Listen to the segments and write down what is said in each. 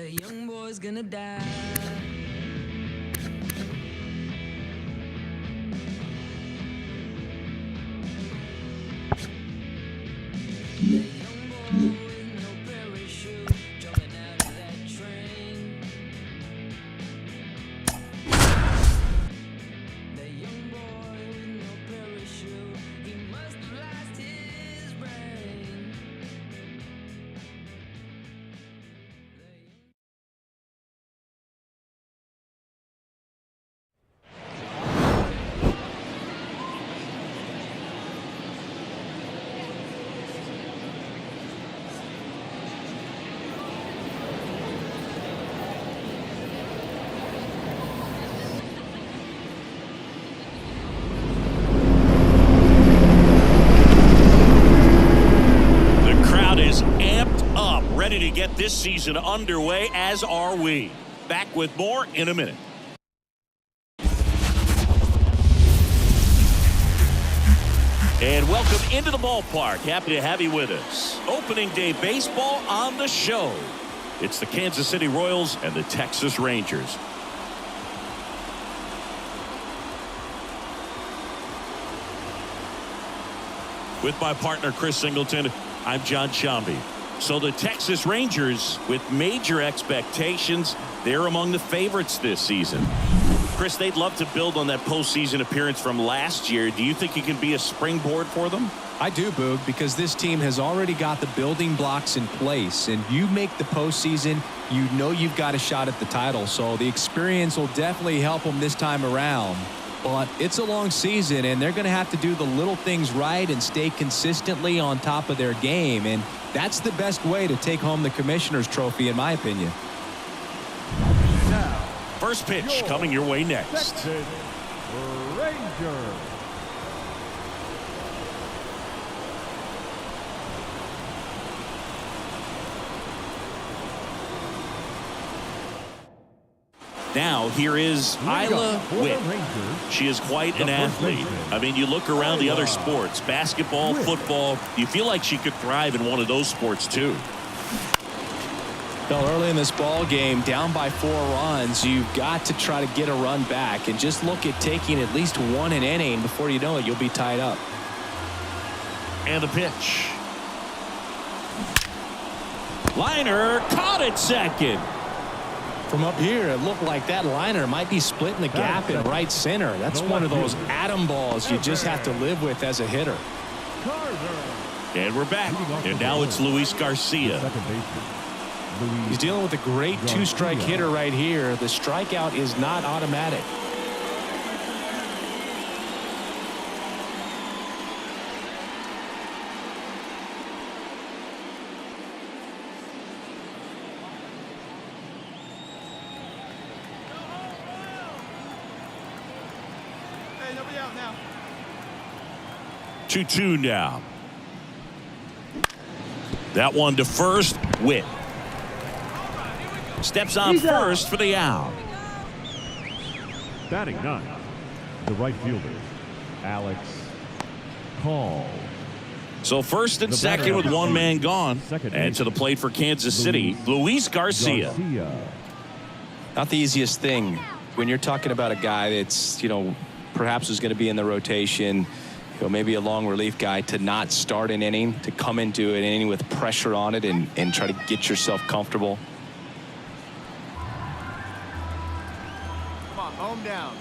The young boy's gonna die. Ready to get this season underway, as are we. Back with more in a minute. And welcome into the ballpark. Happy to have you with us. Opening day baseball on the show. It's the Kansas City Royals and the Texas Rangers. With my partner Chris Singleton, I'm John Shambi. So the Texas Rangers, with major expectations, they're among the favorites this season. Chris, they'd love to build on that postseason appearance from last year. Do you think it can be a springboard for them? I do, Boog, because this team has already got the building blocks in place, and you make the postseason, you know you've got a shot at the title. So the experience will definitely help them this time around. But it's a long season, and they're going to have to do the little things right and stay consistently on top of their game. And that's the best way to take home the Commissioner's Trophy, in my opinion. Now, first pitch coming your way next. Texas Rangers. Now here is Isla Witt. She is quite an athlete. I mean, you look around the other sports, basketball, football, you feel like she could thrive in one of those sports too. Well, early in this ball game, down by 4 runs, you've got to try to get a run back and just look at taking at least one an inning. Before you know it, you'll be tied up. And the pitch. Liner caught it second. From up here, it looked like that liner might be splitting the gap in right center. That's one of those atom balls you just have to live with as a hitter. And we're back. And now it's Luis Garcia. He's dealing with a great 2-strike hitter right here. The strikeout is not automatic. Hey, nobody out now. 2-2 now. That one to first. Witt steps on first for the out. Batting 9, the right fielder, Alex Call. So first and second with one man gone. And to the plate for Kansas City, Luis Garcia. Not the easiest thing when you're talking about a guy that's, perhaps is going to be in the rotation, maybe a long relief guy, to not start an inning, to come into an inning with pressure on it and try to get yourself comfortable. Come on, home down.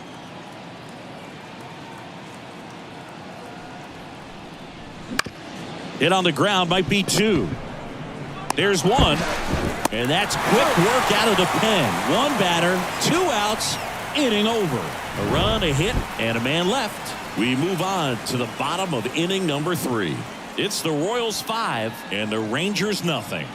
Hit on the ground, might be 2. There's 1. And that's quick work out of the pen. 1 batter, 2 outs, inning over. A run, a hit, and a man left. We move on to the bottom of inning number 3. It's the Royals 5 and the Rangers nothing.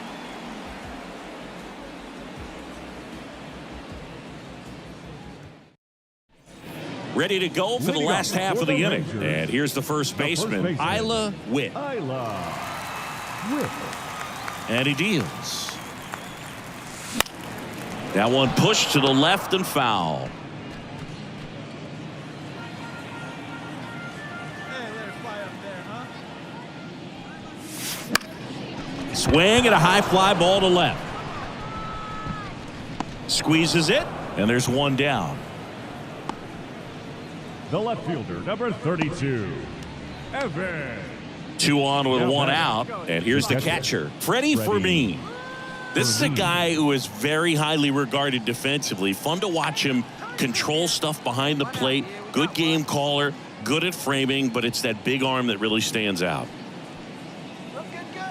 Ready to go for the last half of the inning. And here's the first baseman, Isla Witt. And he deals. That one pushed to the left and foul. Swing and a high fly ball to left. Squeezes it, and there's one down. The left fielder, number 32, Evan. 2 on with 1 out, and here's the catcher, Freddie Fermin. This is a guy who is very highly regarded defensively. Fun to watch him control stuff behind the plate. Good game caller, good at framing, but it's that big arm that really stands out.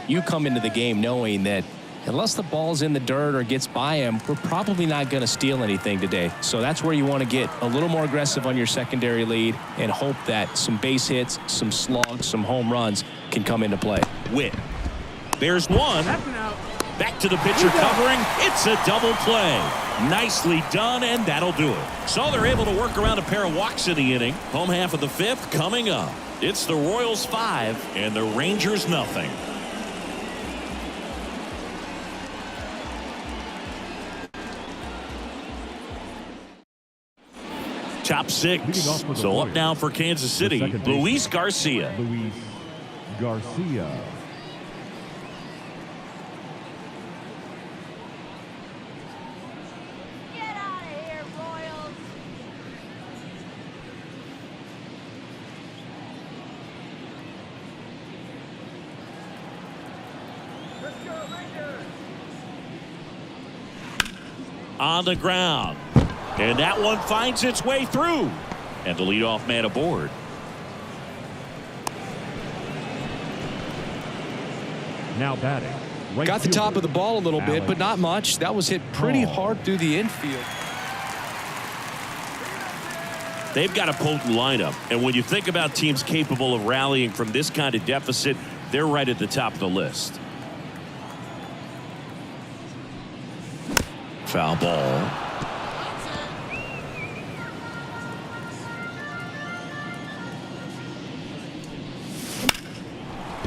You come into the game knowing that unless the ball's in the dirt or gets by him, we're probably not going to steal anything today. So that's where you want to get a little more aggressive on your secondary lead and hope that some base hits, some slugs, some home runs can come into play. Witt. There's one. Back to the pitcher covering. It's a double play. Nicely done, and that'll do it. So they're able to work around a pair of walks in the inning. Home half of the 5th coming up. It's the Royals 5 and the Rangers nothing. Top 6. So up now for Kansas City, Luis Garcia. Luis Garcia. Get out of here, Royals. Let's go, Rangers. On the ground. And that one finds its way through. And the leadoff man aboard. Now batting. Right Got the fielder, top of the ball a little bit, Alex but not much. That was hit pretty hard through the infield. They've got a potent lineup. And when you think about teams capable of rallying from this kind of deficit, they're right at the top of the list. Foul ball.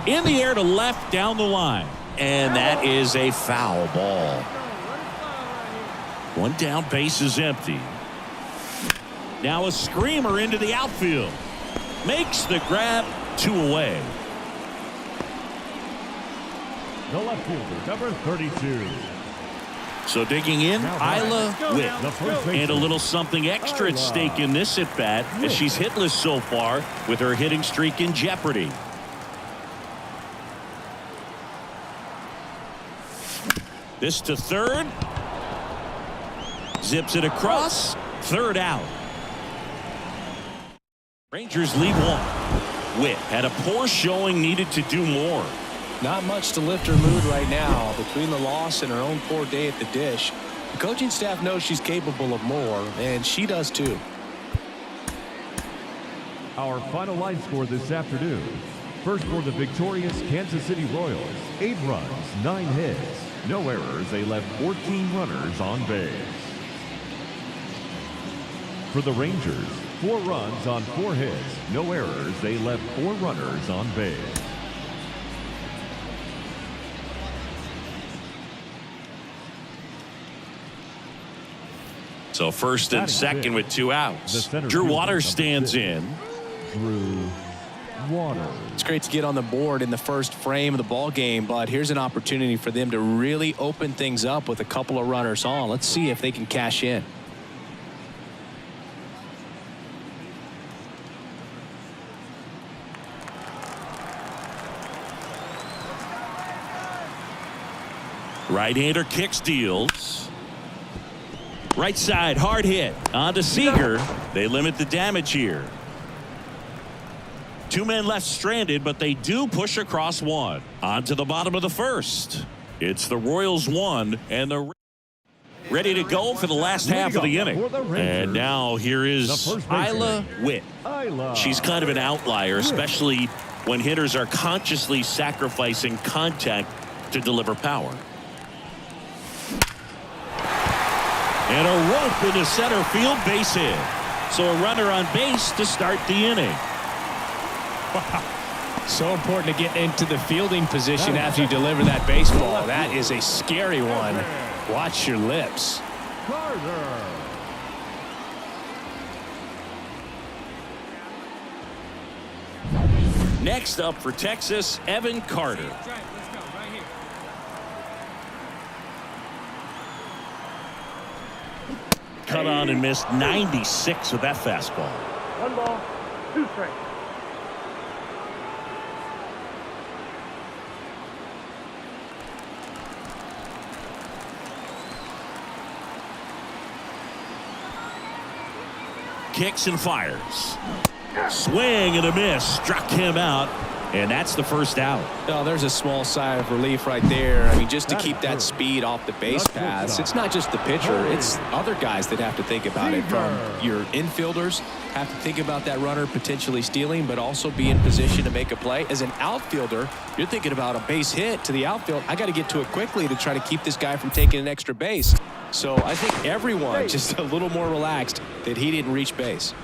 In the air to left down the line. And that is a foul ball. One down, base is empty. Now a screamer into the outfield. Makes the grab, 2 away. The left fielder, number 32. So digging in, Isla Witt. The first And a little something extra at stake in this at-bat as she's hitless so far with her hitting streak in jeopardy. This to third. Zips it across. Third out. Rangers lead 1. Witt had a poor showing, needed to do more. Not much to lift her mood right now between the loss and her own poor day at the dish. The coaching staff knows she's capable of more, and she does too. Our final line score this afternoon. First for the victorious Kansas City Royals, 8 runs, 9 hits, no errors. They left 14 runners on base. For the Rangers, 4 runs on 4 hits, no errors. They left 4 runners on base. So first and second with 2 outs. Drew Waters stands in. Drew Waters. It's great to get on the board in the first frame of the ball game, but here's an opportunity for them to really open things up with a couple of runners on. Let's see if they can cash in. Right-hander kicks, deals. Right side, hard hit. On to Seager. They limit the damage here. 2 men left stranded, but they do push across 1. On to the bottom of the first. It's the Royals 1, and they're ready to go for the last half of the inning. And now here is Isla Witt. She's kind of an outlier, especially when hitters are consciously sacrificing contact to deliver power. And a rope into center field, base hit. So a runner on base to start the inning. So important to get into the fielding position after you deliver that baseball. That is a scary one. Watch your lips. Carter. Next up for Texas, Evan Carter. cut on and missed 96 with that fastball. 1 ball, 2 strikes. Kicks and fires. Swing and a miss. Struck him out. And that's the first out. Oh, there's a small sigh of relief right there. I mean, just to keep that speed off the base paths. It's not just the pitcher. It's other guys that have to think about it. From your infielders have to think about that runner potentially stealing, but also be in position to make a play. As an outfielder, you're thinking about a base hit to the outfield. I got to get to it quickly to try to keep this guy from taking an extra base. So I think everyone just a little more relaxed that he didn't reach base.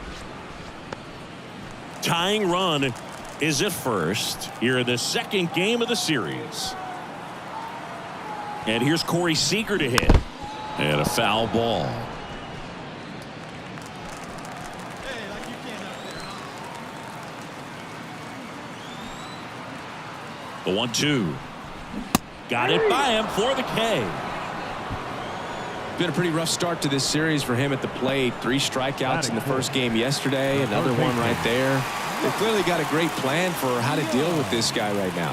Tying run is at first here in the second game of the series. And here's Corey Seager to hit. And a foul ball. The 1-2. Got it by him for the K. Been a pretty rough start to this series for him at the plate. 3 strikeouts in the first game yesterday. Another one right there. They've clearly got a great plan for how to deal with this guy right now.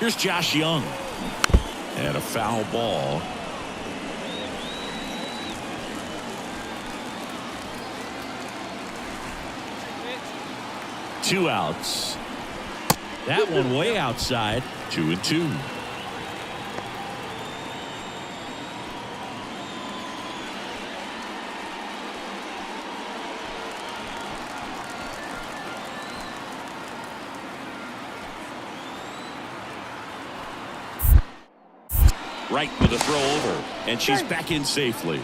Here's Josh Young. And a foul ball. Two outs. That one way outside. 2-2. Right with a throw over, and she's back in safely.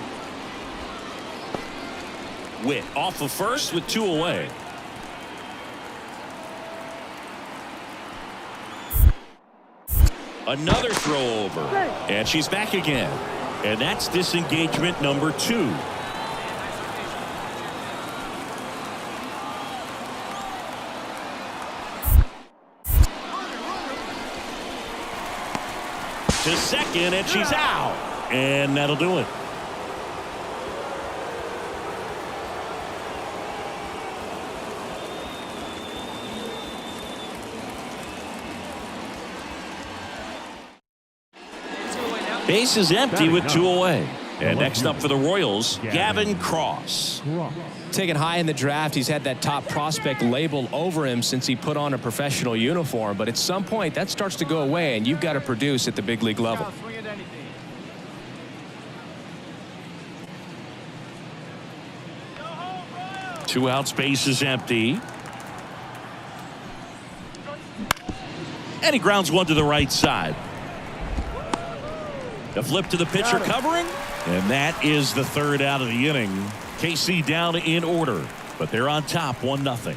Witt off of first with 2 away. Another throw over, and she's back again. And that's disengagement number 2. To second, and she's out. And that'll do it. Base is empty with 2 away. And next up for the Royals, Gavin Cross. Taken high in the draft, he's had that top prospect label over him since he put on a professional uniform. But at some point, that starts to go away, and you've got to produce at the big league level. 2 outs, base is empty. And he grounds one to the right side. The flip to the pitcher covering. And that is the 3rd out of the inning. KC down in order, but they're on top 1-0.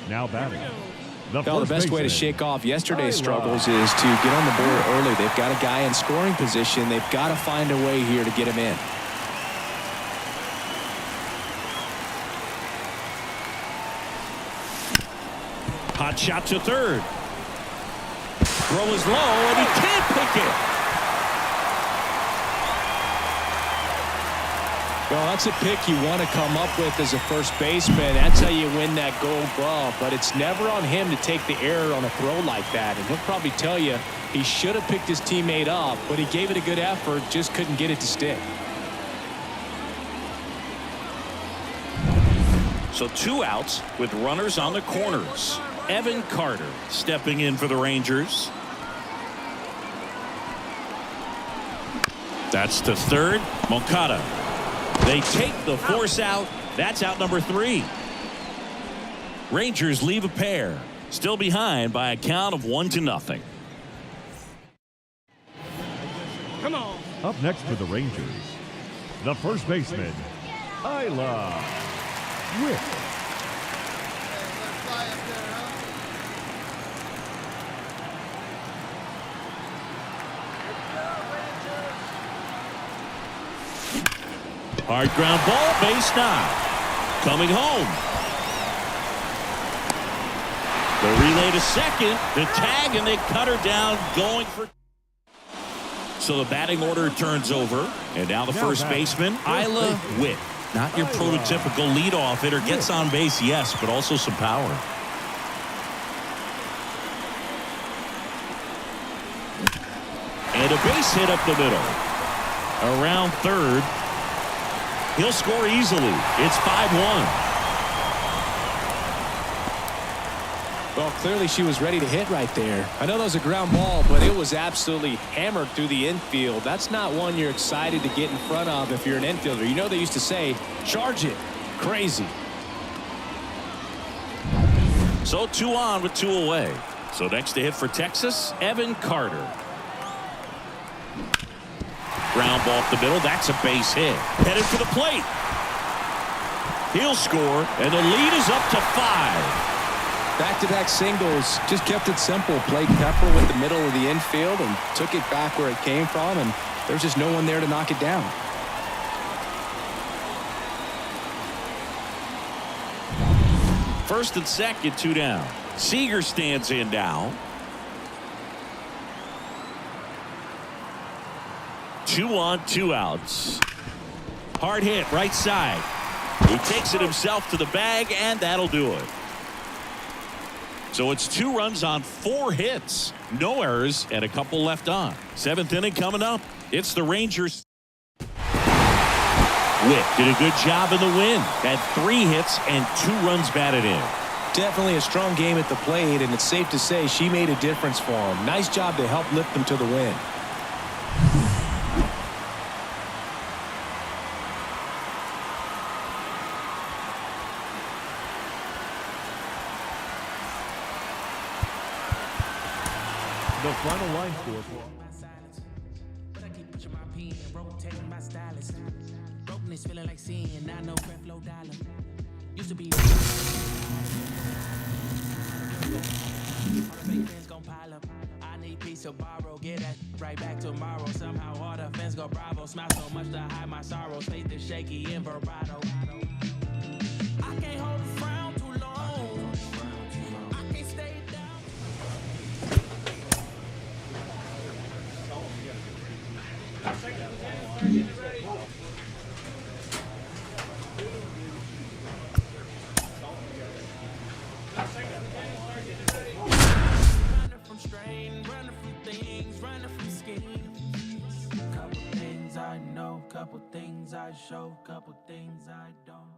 Now batting. The best way to shake off yesterday's struggles is to get on the board early. They've got a guy in scoring position. They've got to find a way here to get him in. Hot shot to third. Throw is low, and he can't pick it. Well, that's a pick you want to come up with as a first baseman. That's how you win that gold glove. But it's never on him to take the error on a throw like that. And he'll probably tell you he should have picked his teammate up, but he gave it a good effort, just couldn't get it to stick. So 2 outs with runners on the corners. Evan Carter stepping in for the Rangers. That's to third. Moncada. They take the force out. That's out number 3. Rangers leave a pair. Still behind by a count of 1-0. Come on. Up next for the Rangers, the first baseman, Isla Witt. Hard ground ball, base knock. Coming home. The relay to second, the tag, and they cut her down going for. So the batting order turns over, and now the first baseman, Isla Witt. Not your prototypical leadoff hitter. Gets on base, yes, but also some power. And a base hit up the middle. Around third. He'll score easily. It's 5-1. Well, clearly she was ready to hit right there. I know that was a ground ball, but it was absolutely hammered through the infield. That's not one you're excited to get in front of if you're an infielder. You know they used to say, charge it. Crazy. So 2 on with 2 away. So next to hit for Texas, Evan Carter. Ground ball up the middle. That's a base hit. Headed for the plate. He'll score, and the lead is up to 5. Back-to-back singles, just kept it simple. Played Pepper with the middle of the infield and took it back where it came from, and there's just no one there to knock it down. First and second, 2 down. Seager stands in now. 2 on, 2 outs. Hard hit, right side. He takes it himself to the bag, and that'll do it. So it's 2 runs on 4 hits. No errors and a couple left on. 7th inning coming up. It's the Rangers. Witt did a good job in the win. Had 3 hits and 2 runs batted in. Definitely a strong game at the plate, and it's safe to say she made a difference for him. Nice job to help lift them to the win. The final line score for feeling like seeing, I know low dollar. Used to be gonna pile up. I need peace to borrow, get that right back tomorrow. Somehow all the fans go bravo. Smile so much to hide my sorrows. Faith is shaky in vibrato. I can't hold a frown too long. I can't stay down. Running from strain, running from things, running from schemes. Couple things I know, couple things I show, couple things I don't.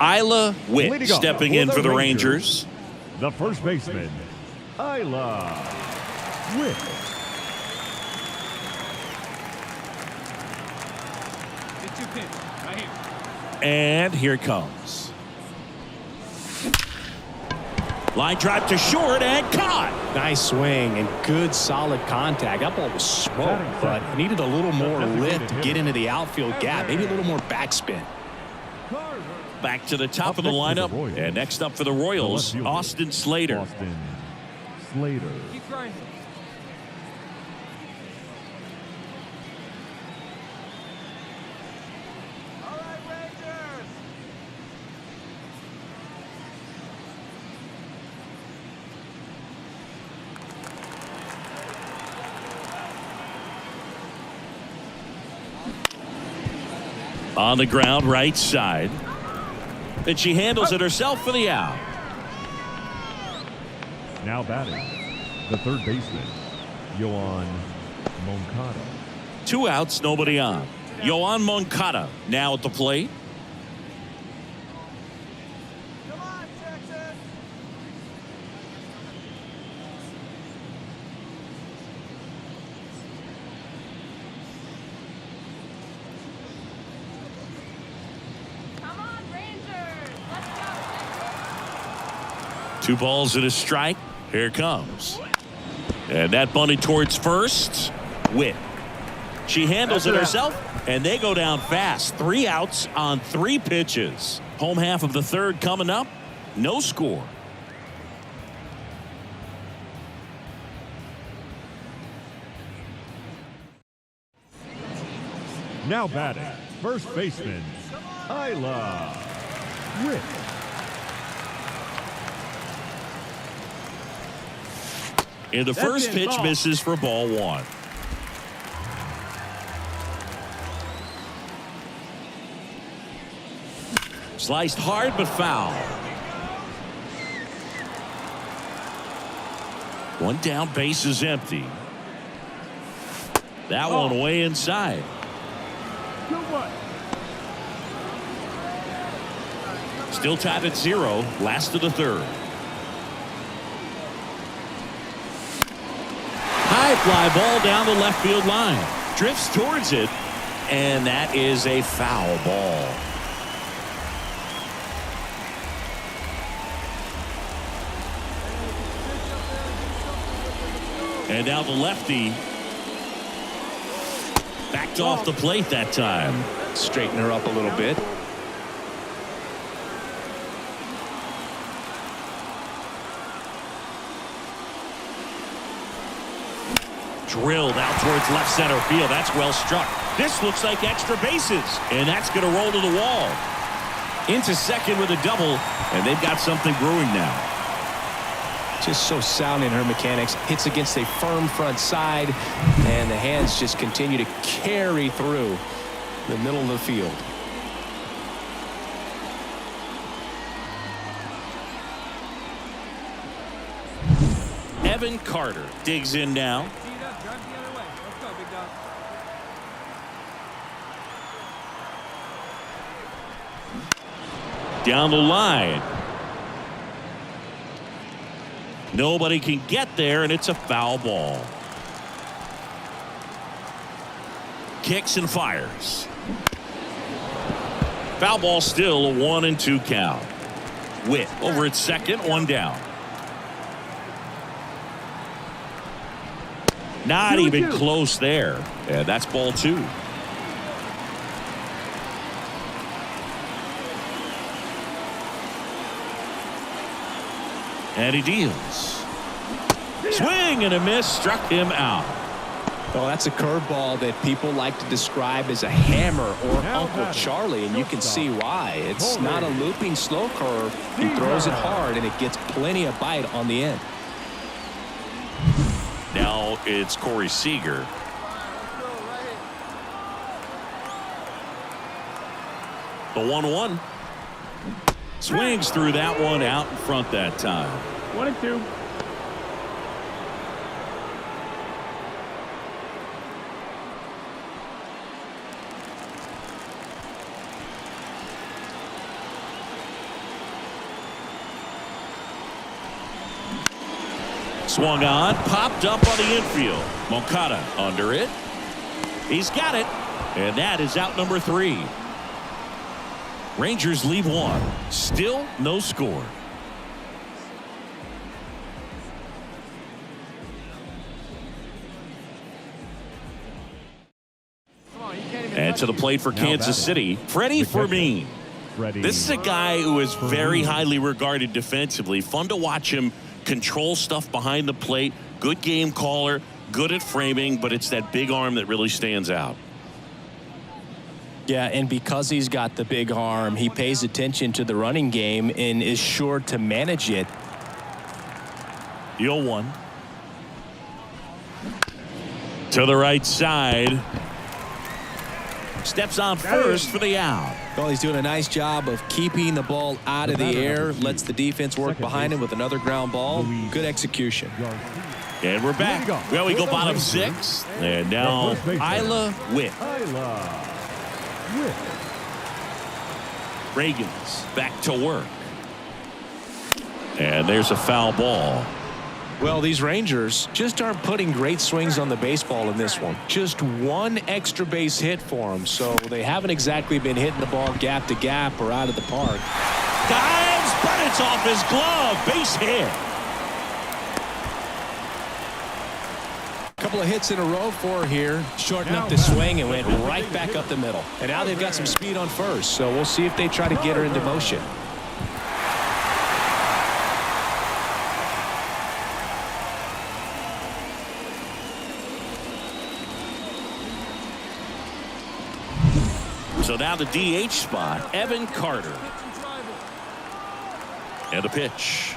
Isla Witt Leading off stepping in for the Rangers. the first baseman, Isla Witt. And here it comes. Line drive to short and caught. Nice swing and good solid contact. That ball was smoked, but it needed a little more lift to get into the outfield gap. Maybe a little more backspin. Back to the top of the lineup. And next up for the Royals, Austin Slater. Austin Slater. On the ground, right side. And she handles it herself for the out. Now batting, the third baseman, Yoan Moncada. 2 outs, nobody on. Yoan Moncada now at the plate. Come on, Texas. Come on, Rangers. Let's go. 2 balls and a strike. Here it comes. And that bunted towards first. Witt. She handles it herself, and they go down fast. 3 outs on 3 pitches. Home half of the third coming up. No score. Now batting, first baseman, Isla Witt. And the first pitch misses for ball one. Sliced hard but foul. One down, base is empty. That one way inside. Still tied at 0, last of the third. High fly ball down the left field line. Drifts towards it, and that is a foul ball. And now the lefty backed off the plate that time. Straighten her up a little bit. Drilled out towards left center field. That's well struck. This looks like extra bases, and that's going to roll to the wall. Into second with a double, and they've got something brewing now. Just so sound in her mechanics. Hits against a firm front side, and the hands just continue to carry through the middle of the field. Evan Carter digs in now. Down the line. Nobody can get there, and it's a foul ball. Kicks and fires. Foul ball, still a 1-2 count. Witt over at second, one down. Not even close there. And that's ball 2. And he deals. Swing and a miss, struck him out. Well, that's a curveball that people like to describe as a hammer or Uncle Charlie, and you can see why. It's not a looping slow curve. He throws it hard, and it gets plenty of bite on the end. Now it's Corey Seager. The 1-1. Swings through that one, out in front that time. 1-2. Swung on, popped up on the infield. Moncada under it. He's got it, and that is out number 3. Rangers leave 1. Still no score. And to the plate for Kansas City, Freddie Fermin. This is a guy who is very highly regarded defensively. Fun to watch him control stuff behind the plate. Good game caller, good at framing, but it's that big arm that really stands out. Yeah, and because he's got the big arm, he pays attention to the running game and is sure to manage it. 0-1. To the right side. Steps on first for the out. Well, he's doing a nice job of keeping the ball out of the air, lets the defense work behind him with another ground ball. Good execution. And we're back. Well, we go bottom 6. And now Isla Witt. Reagan's back to work. And there's a foul ball. Well, these Rangers just aren't putting great swings on the baseball in this one. Just one extra base hit for them, so they haven't exactly been hitting the ball gap to gap or out of the park. Dives, but it's off his glove. Base hit. A couple of hits in a row for her here. Shortened up the swing and went right back up the middle. And now they've got some speed on first, so we'll see if they try to get her into motion. So now the DH spot, Evan Carter. And the pitch.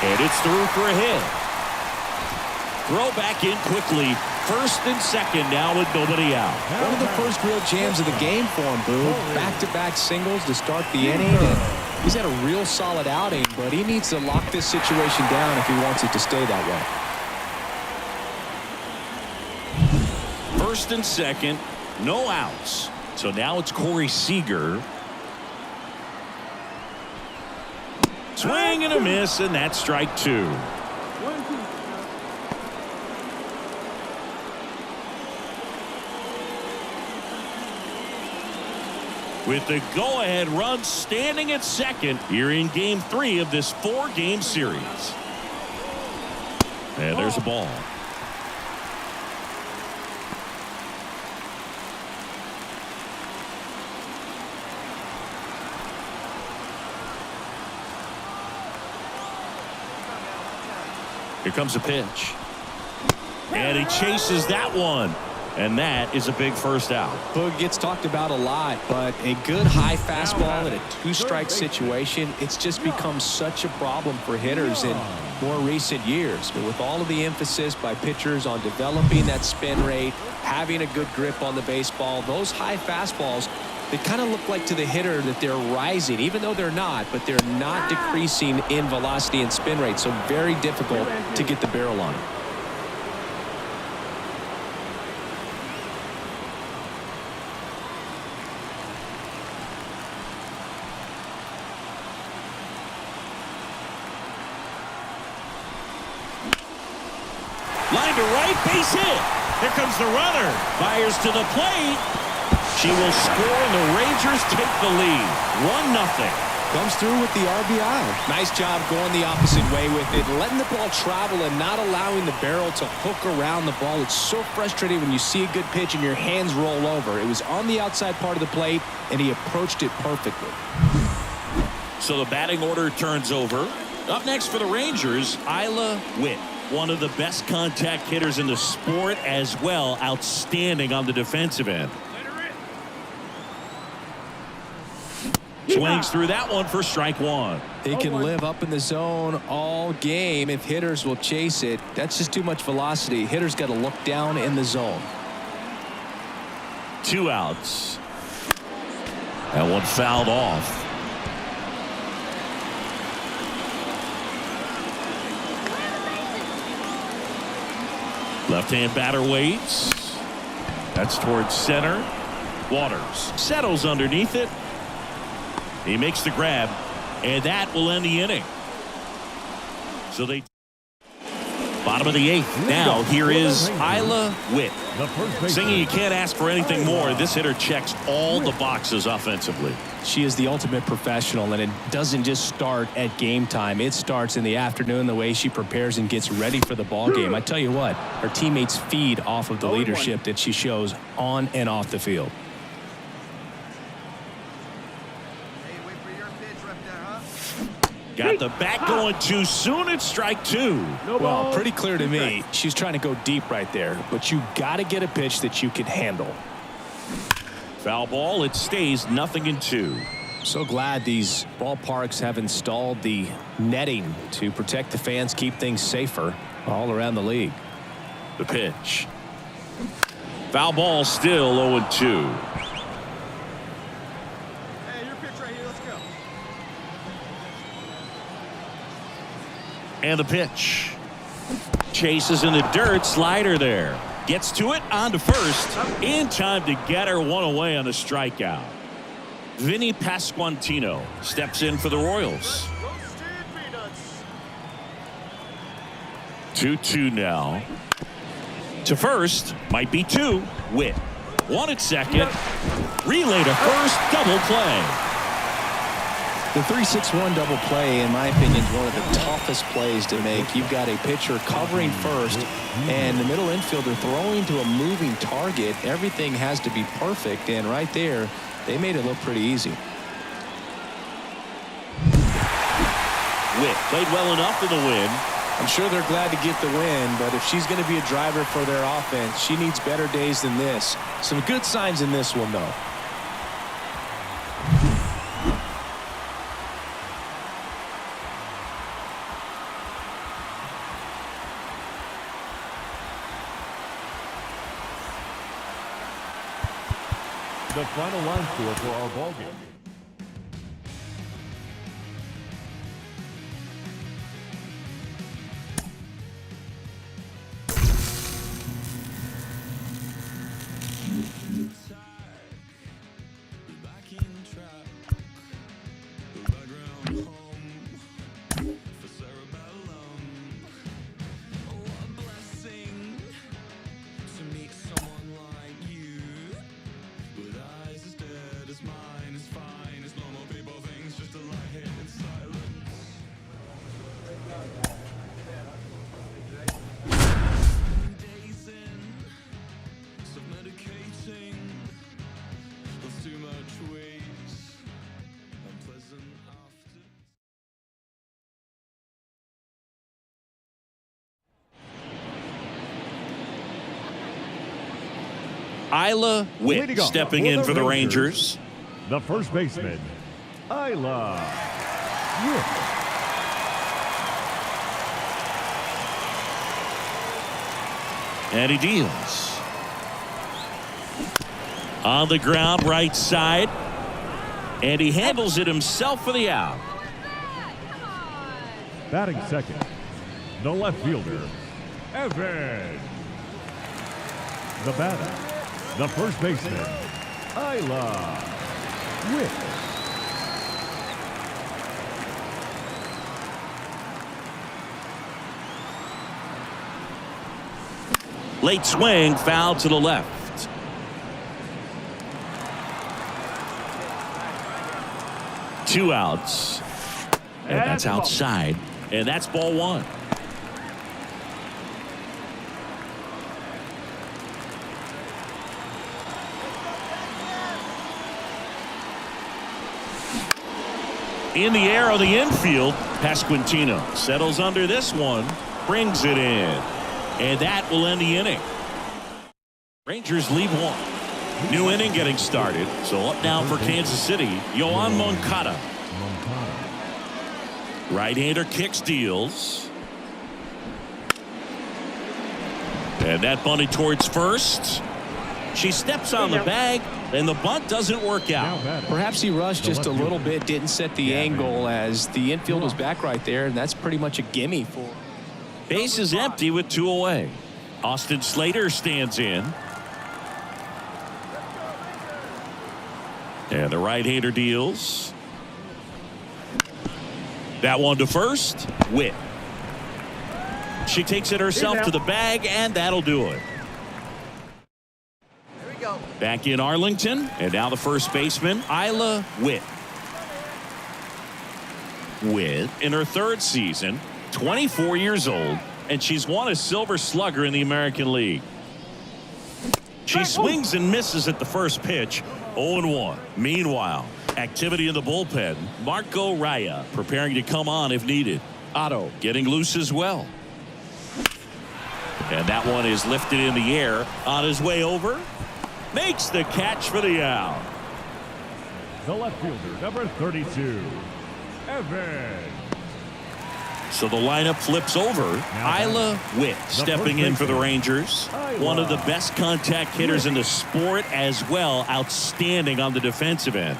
And it's through for a hit. Throw back in quickly. First and second now with nobody out. One of the first real jams of the game for him, Boo. Back-to-back singles to start the inning. And he's had a real solid outing, but he needs to lock this situation down if he wants it to stay that way. First and second, no outs. So now it's Corey Seager. Swing and a miss, and that's strike two. With the go-ahead run standing at second here in game 3 of this 4-game series. And there's a ball. Here comes a pitch. And he chases that one. And that is a big first out. Boog gets talked about a lot, but a good high fastball in a 2-strike situation, it's just become such a problem for hitters in more recent years. But with all of the emphasis by pitchers on developing that spin rate, having a good grip on the baseball, those high fastballs, they kind of look like to the hitter that they're rising, even though they're not, but they're not decreasing in velocity and spin rate. So very difficult to get the barrel on it. Line to right, base hit. Here comes the runner. Fires to the plate. She will score, and the Rangers take the lead. 1-0. Comes through with the RBI. Nice job going the opposite way with it, letting the ball travel and not allowing the barrel to hook around the ball. It's so frustrating when you see a good pitch and your hands roll over. It was on the outside part of the plate, and he approached it perfectly. So the batting order turns over. Up next for the Rangers, Isla Witt. One of the best contact hitters in the sport as well. Outstanding on the defensive end. Swings through that one for strike one. He can live up in the zone all game if hitters will chase it. That's just too much velocity. Hitters got to look down in the zone. 2 outs. That one fouled off. Left-hand batter waits. That's towards center. Waters settles underneath it. He makes the grab, and that will end the inning. So they bottom of the 8th. Now here is Isla Witt. Singing, you can't ask for anything more. This hitter checks all the boxes offensively. She is the ultimate professional, and it doesn't just start at game time. It starts in the afternoon, the way she prepares and gets ready for the ball game. I tell you what, her teammates feed off of the leadership that she shows on and off the field. Got the bat going too soon. It's strike 2. Well, pretty clear to me. She's trying to go deep right there, but you got to get a pitch that you can handle. Foul ball. It stays 0-2. So glad these ballparks have installed the netting to protect the fans, keep things safer all around the league. The pitch. Foul ball, still 0-2. And the pitch. Chases in the dirt. Slider there. Gets to it. On to first. In time to get her one away on a strikeout. Vinny Pasquantino steps in for the Royals. 2-2 now. To first. Might be 2. Witt. 1 at second. Relay to first. Double play. The 3-6-1 double play, in my opinion, is one of the toughest plays to make. You've got a pitcher covering first and the middle infielder throwing to a moving target. Everything has to be perfect, and right there, they made it look pretty easy. Witt played well enough for the win. I'm sure they're glad to get the win, but if she's going to be a driver for their offense, she needs better days than this. Some good signs in this one, though. The final line score for our ball game. Isla Witt stepping in for the Rangers. The first baseman, Isla Witt. And he deals. On the ground, right side. And he handles it himself for the out. Batting second, the left fielder, Evan. The batter, the first baseman, Isla Witt. Late swing, foul to the left. Two outs. And that's outside. And that's ball one. In the air on the infield, Pasquantino settles under this one, brings it in, and that will end the inning. Rangers lead one. New inning getting started, so up now for Kansas City, Yoan Moncada. Right-hander kicks, deals. And that bunted towards first. She steps on the bag, and the bunt doesn't work out. Perhaps he rushed just a little bit, didn't set the angle as the infield was back right there, and that's pretty much a gimme for. Base is empty with two away. Austin Slater stands in. And the right-hander deals. That one to first. Witt. She takes it herself to the bag, and that'll do it. Back in Arlington, and now the first baseman, Isla Witt. Witt, in her third season, 24 years old, and she's won a Silver Slugger in the American League. She swings and misses at the first pitch, 0-1. Meanwhile, activity in the bullpen. Marco Raya preparing to come on if needed. Otto getting loose as well. And that one is lifted in the air on his way over. Makes the catch for the out. The left fielder, number 32, Evan. So the lineup flips over. Isla Witt stepping in for the Rangers. One of the best contact hitters in the sport as well. Outstanding on the defensive end.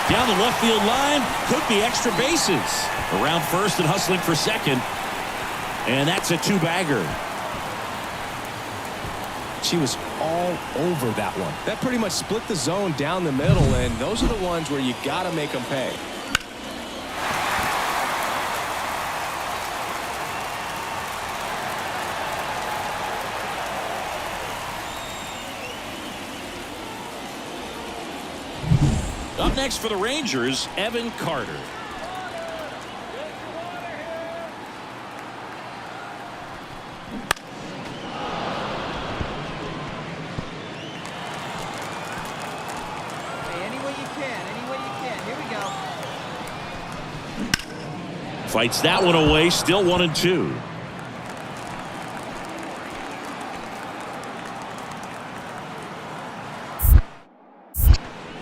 Down the left field line. Could be extra bases. Around first and hustling for second. And that's a two-bagger. She was all over that one. That pretty much split the zone down the middle, and those are the ones where you got to make them pay. Up next for the Rangers, Evan Carter. Fights that one away. Still 1-2.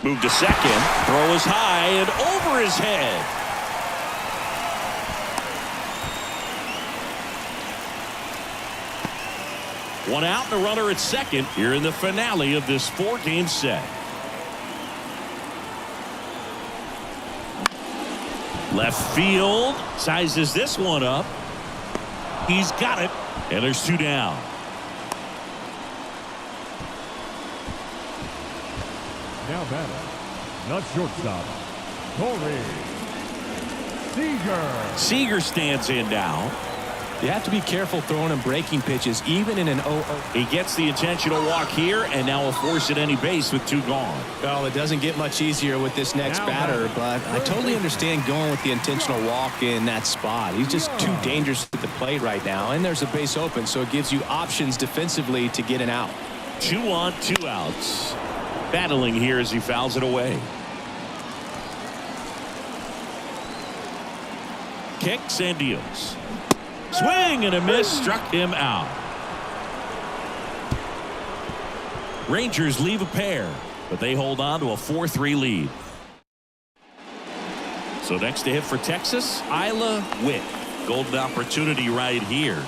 Move to second. Throw is high and over his head. One out and a runner at second here in the finale of this 4-game set. Left field sizes this one up. He's got it, and there's 2 down. Now batting, the shortstop, Corey Seager. Seager stands in now. You have to be careful throwing and breaking pitches, even in an 0-0. He gets the intentional walk here, and now a force at any base with 2 gone. Well, it doesn't get much easier with this next batter, but I totally understand going with the intentional walk in that spot. He's just too dangerous at the plate right now, and there's a base open, so it gives you options defensively to get an out. 2 on, 2 outs. Battling here as he fouls it away. Kicks and deals. Swing and a miss, struck him out. Rangers leave a pair, but they hold on to a 4-3 lead. So next to hit for Texas, Isla Witt. Golden opportunity right here.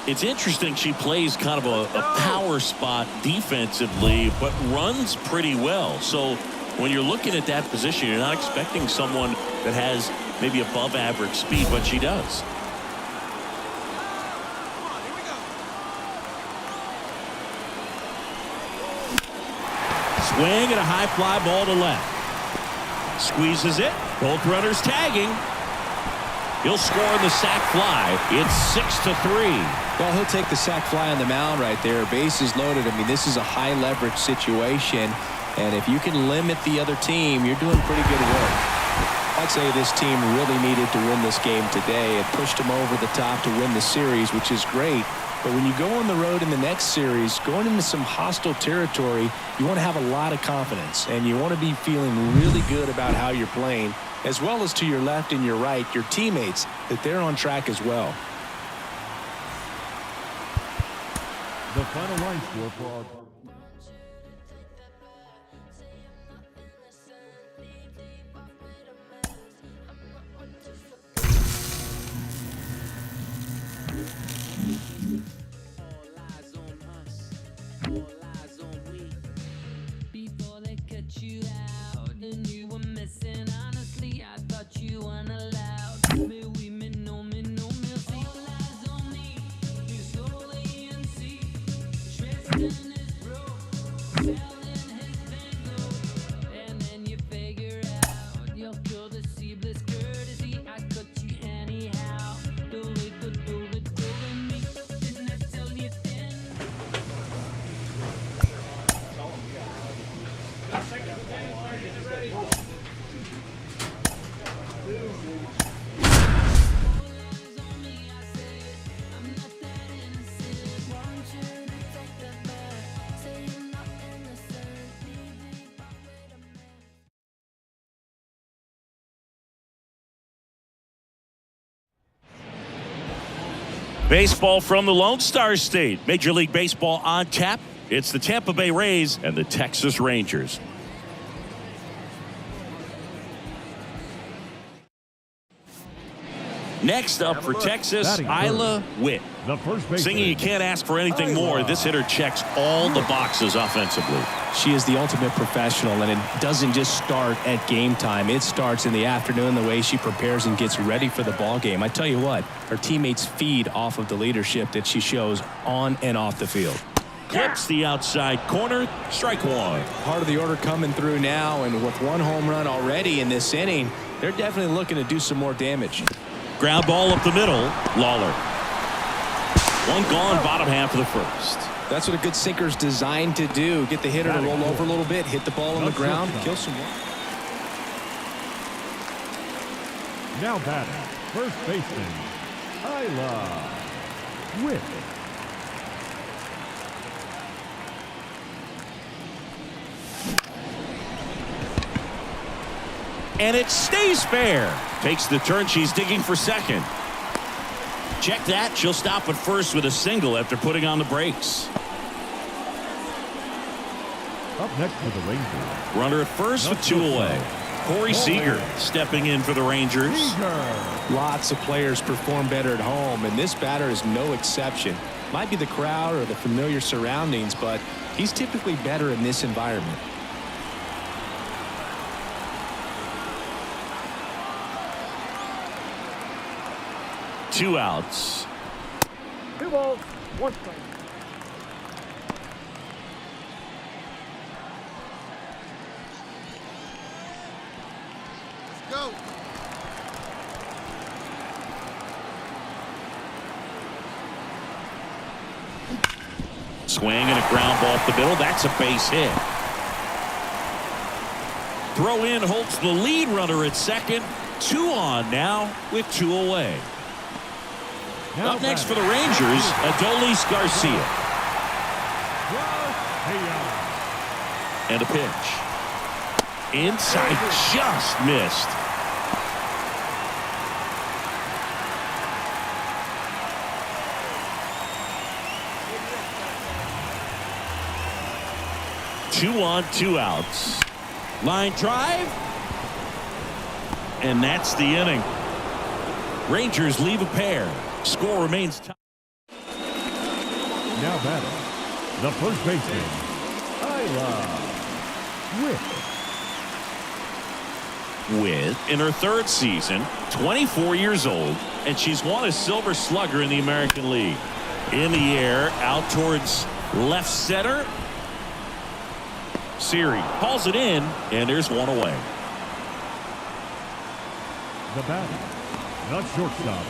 It's interesting, she plays kind of a power spot defensively, but runs pretty well. So when you're looking at that position, you're not expecting someone that has maybe above average speed, but she does. Swing and a high fly ball to left. Squeezes it. Both runners tagging. He'll score on the sac fly. It's 6-3. Well, he'll take the sac fly on the mound right there. Bases loaded. I mean, this is a high leverage situation, and if you can limit the other team, you're doing pretty good work. I'd say this team really needed to win this game today. It pushed them over the top to win the series, which is great. But when you go on the road in the next series, going into some hostile territory, you want to have a lot of confidence, and you want to be feeling really good about how you're playing, as well as to your left and your right, your teammates, that they're on track as well. The final line score for our before they cut you out and you were missing. Honestly, I thought you weren't allowed. Me, we, me, no, see. All eyes on me. You slowly and see. Tristan is broke, selling his banknote, and then you figure out you'll kill the seamless courtesy. I cut you anyhow. Do it me. Didn't I tell you then? Baseball from the Lone Star State. Major League Baseball on tap. It's the Tampa Bay Rays and the Texas Rangers. Next up for Texas, Isla Witt. the first base. Singing, you can't ask for anything more. This hitter checks all the boxes offensively. She is the ultimate professional, and it doesn't just start at game time. It starts in the afternoon, the way she prepares and gets ready for the ball game. I tell you what, her teammates feed off of the leadership that she shows on and off the field. Clips the outside corner, strike one. Part of the order coming through now, and with one home run already in this inning, they're definitely looking to do some more damage. Ground ball up the middle, Lawler. One gone, bottom half of the first. That's what a good sinker's designed to do. Get the hitter to roll over a little bit, hit the ball on the ground, kill some more. Now batting, first baseman, Isla Witt. And it stays fair. Takes the turn. She's digging for second. Check that. She'll stop at first with a single after putting on the brakes. Up next for the Rangers. Runner at first with 2 away. Corey Seager stepping in for the Rangers. Lots of players perform better at home, and this batter is no exception. Might be the crowd or the familiar surroundings, but he's typically better in this environment. Two outs. 2 balls, 1 strike. Let's go. Swing and a ground ball off the middle. That's a base hit. Throw in holds the lead runner at second. 2 on now with 2 away. Up next for the Rangers, Adolis Garcia. And a pitch. Inside, just missed. Two on, 2 outs. Line drive. And that's the inning. Rangers leave a pair. Score remains tied. Now batting, the first baseman, Isla With, in her 3rd season, 24 years old, and she's won a Silver Slugger in the American League. In the air, out towards left center. Siri calls it in, and there's 1 away. The batter, the shortstop.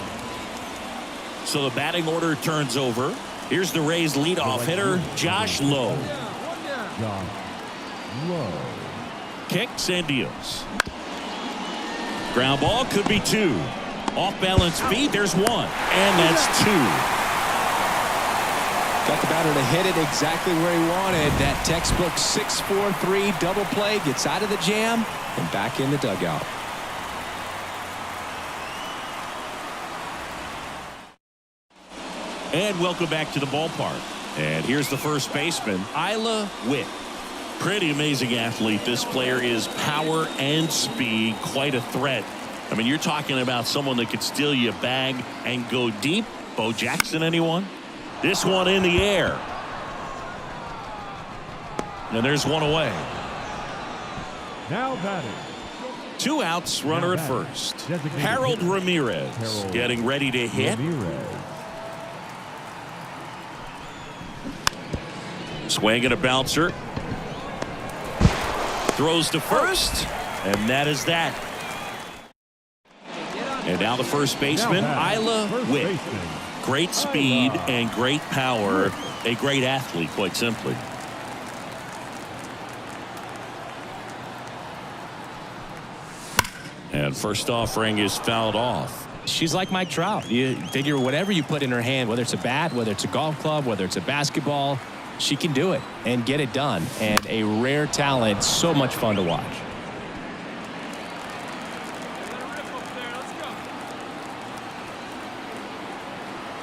So the batting order turns over. Here's the Rays leadoff hitter, Josh Lowe. Josh Lowe. Kicks and deals. Ground ball could be 2. Off balance feet, there's 1. And that's 2. Got the batter to hit it exactly where he wanted. That textbook 6-4-3 double play gets out of the jam and back in the dugout. And welcome back to the ballpark. And here's the first baseman, Isla Witt. Pretty amazing athlete. This player is power and speed, quite a threat. I mean, you're talking about someone that could steal you a bag and go deep. Bo Jackson, anyone? This one in the air. And there's 1 away. Now batting. 2 outs, runner at first. Harold Ramirez getting ready to hit. Swing and a bouncer. Throws to first, and that is that. And now the first baseman, Isla Witt. Great speed and great power. A great athlete, quite simply. And first offering is fouled off. She's like Mike Trout. You figure whatever you put in her hand, whether it's a bat, whether it's a golf club, whether it's a basketball, she can do it and get it done. And a rare talent, so much fun to watch.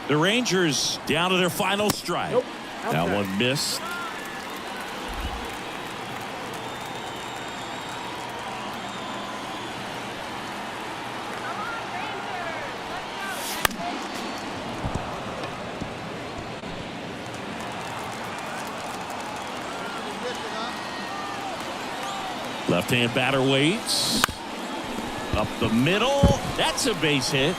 The Rangers down to their final strike. Nope. That one missed. Left-hand batter waits. Up the middle. That's a base hit.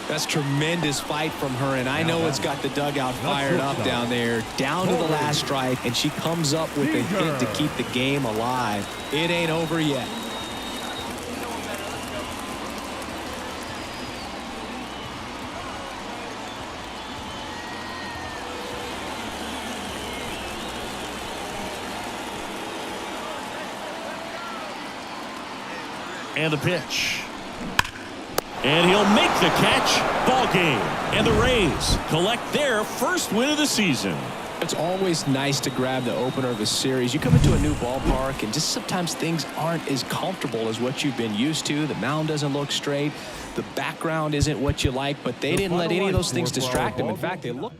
That's tremendous fight from her, and I know it's got the dugout fired up down there, down to the last strike, and she comes up with a hit to keep the game alive. It ain't over yet. And the pitch. And he'll make the catch. Ball game. And the Rays collect their first win of the season. It's always nice to grab the opener of a series. You come into a new ballpark, and just sometimes things aren't as comfortable as what you've been used to. The mound doesn't look straight. The background isn't what you like, but they didn't let any of those things distract them. In fact, they look.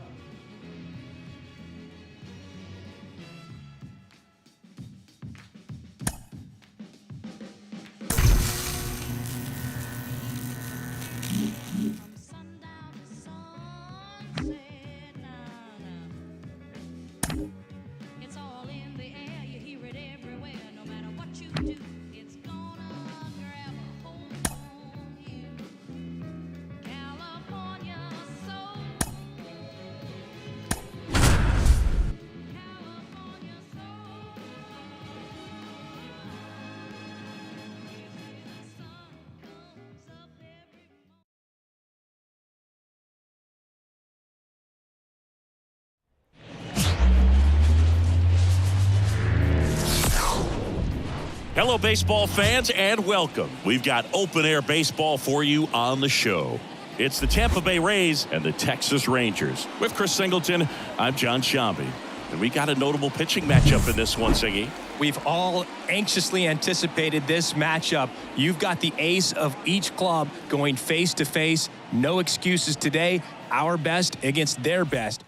Hello, baseball fans, and welcome. We've got open-air baseball for you on the show. It's the Tampa Bay Rays and the Texas Rangers. With Chris Singleton, I'm John Shambi. And we got a notable pitching matchup in this one, Singy. We've all anxiously anticipated this matchup. You've got the ace of each club going face-to-face. No excuses today. Our best against their best.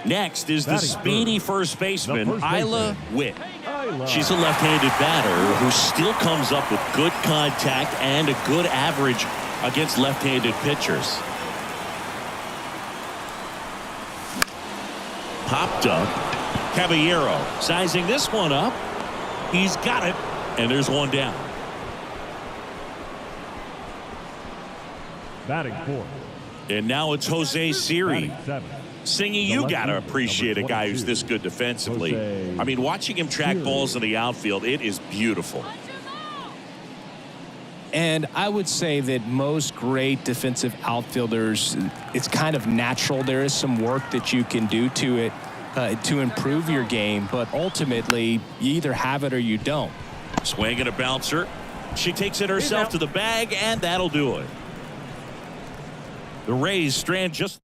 Next is the speedy first baseman, Isla Witt. She's a left-handed batter who still comes up with good contact and a good average against left-handed pitchers. Popped up. Caballero sizing this one up. He's got it, and there's one down. Batting fourth. And now it's Jose Siri. Seven. Singy, you got to appreciate a guy who's this good defensively. I mean, watching him track balls in the outfield, it is beautiful. And I would say that most great defensive outfielders, it's kind of natural. There is some work that you can do to it to improve your game, but ultimately, you either have it or you don't. Swing and a bouncer. She takes it herself to the bag, and that'll do it. The Rays strand just...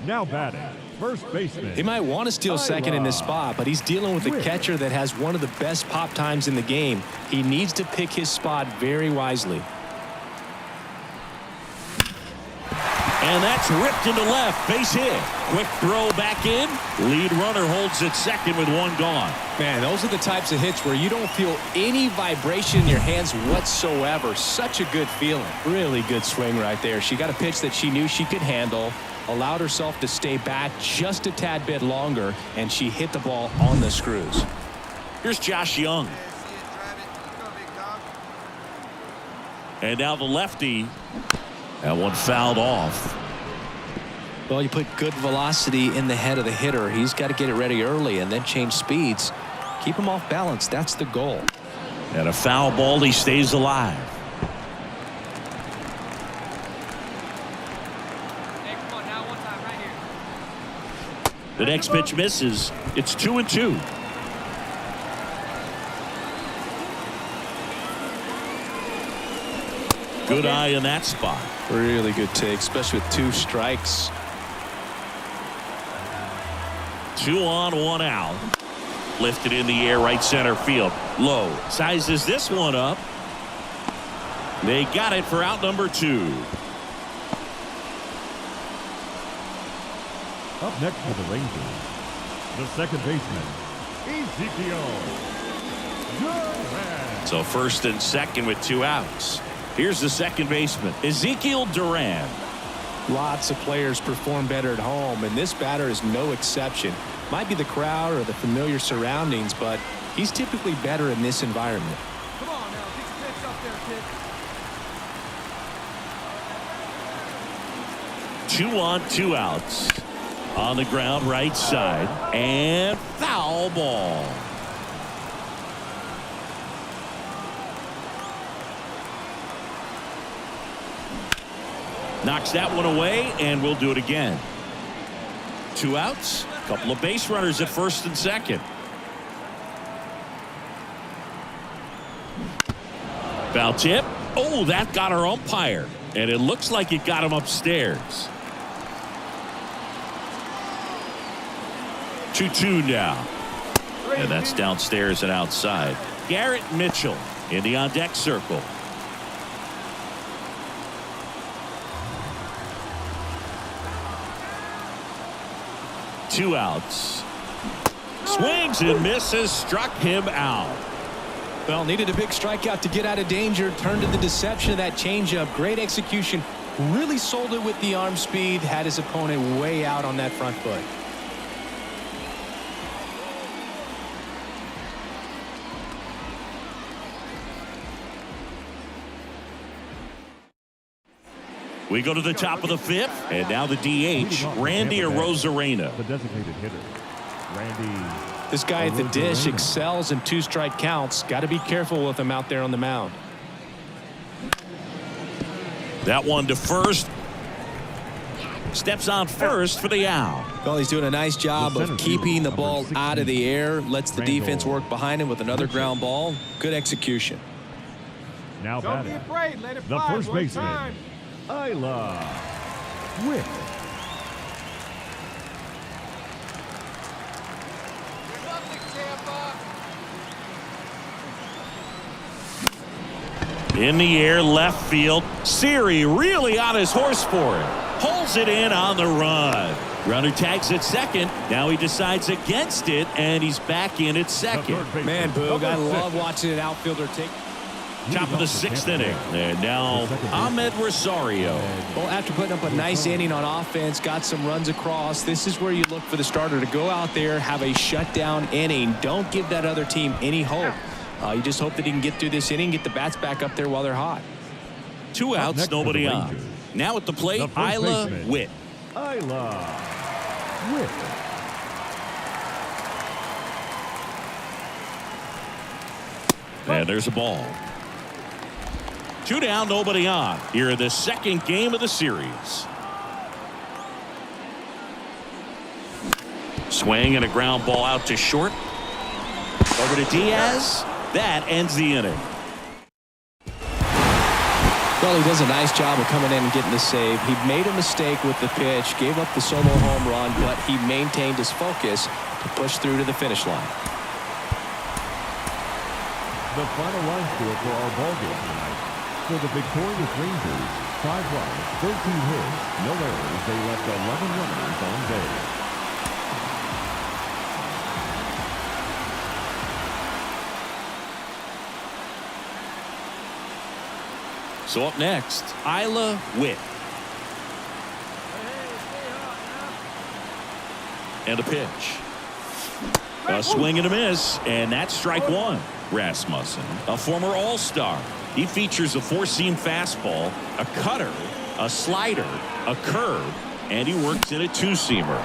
Now batting, first baseman. He might want to steal second in this spot, but he's dealing with a catcher that has one of the best pop times in the game. He needs to pick his spot very wisely. And that's ripped into left. Base hit. Quick throw back in. Lead runner holds at second with one gone. Man, those are the types of hits where you don't feel any vibration in your hands whatsoever. Such a good feeling. Really good swing right there. She got a pitch that she knew she could handle, allowed herself to stay back just a tad bit longer, and she hit the ball on the screws. Here's Josh Young. And now the lefty. That one fouled off. Well, you put good velocity in the head of the hitter. He's got to get it ready early and then change speeds. Keep him off balance. That's the goal. And a foul ball. He stays alive. The next pitch misses. It's 2-2. Good eye in that spot. Really good take, especially with 2 strikes. 2 on, 1 out. Lifted in the air, right center field. Low. Sizes this one up. They got it for out number 2. Up next for the Rangers, the second baseman, Ezekiel Duran. So first and second with 2 outs. Here's the second baseman, Ezekiel Duran. Lots of players perform better at home, and this batter is no exception. Might be the crowd or the familiar surroundings, but he's typically better in this environment. Come on now, get your pitch up there, kid. 2 on, 2 outs. On the ground, right side, and foul ball. Knocks that one away, and we'll do it again. 2 outs, a couple of base runners at first and second. Foul tip. Oh, that got our umpire, and it looks like it got him upstairs. 2-2 now. And that's downstairs and outside. Garrett Mitchell in the on-deck circle. Two outs. Swings and misses. Struck him out. Well, needed a big strikeout to get out of danger. Turned to the deception of that changeup. Great execution. Really sold it with the arm speed. Had his opponent way out on that front foot. We go to the top of the fifth, and now the DH, Randy Arozarena. The designated hitter, Randy. This guy at the dish excels in 2-strike counts. Got to be careful with him out there on the mound. That one to first. Steps on first for the out. Well, he's doing a nice job of keeping the ball out of the air. Lets the defense work behind him with another ground ball. Good execution. Now Don't be batting, afraid. Let it the fly first one baseman, time. Isla Witt. In the air, left field. Siri really on his horse for it. Pulls it in on the run. Runner tags at second. Now he decides against it, and he's back in at second. Man, Boog, I love watching an outfielder take. Top of the sixth inning. And now Ahmed Rosario. Well, after putting up a nice inning on offense, got some runs across, this is where you look for the starter to go out there, have a shutdown inning. Don't give that other team any hope. You just hope that he can get through this inning, get the bats back up there while they're hot. Two outs, nobody on. Now at the plate, Isla Witt. Isla Witt. And there's a ball. Two down, nobody on. Here in the second game of the series. Swing and a ground ball out to short. Over to Diaz. That ends the inning. Well, he does a nice job of coming in and getting the save. He made a mistake with the pitch, gave up the solo home run, but he maintained his focus to push through to the finish line. The final line score for our ballgame tonight. For the victorious Rangers, 5 runs, 13 hits, no errors. They left 11 runners on base. So up next, Isla Witt. And a pitch. A swing and a miss, and that's strike one. Rasmussen, a former All-Star. He features a 4-seam fastball, a cutter, a slider, a curve, and he works in a 2-seamer.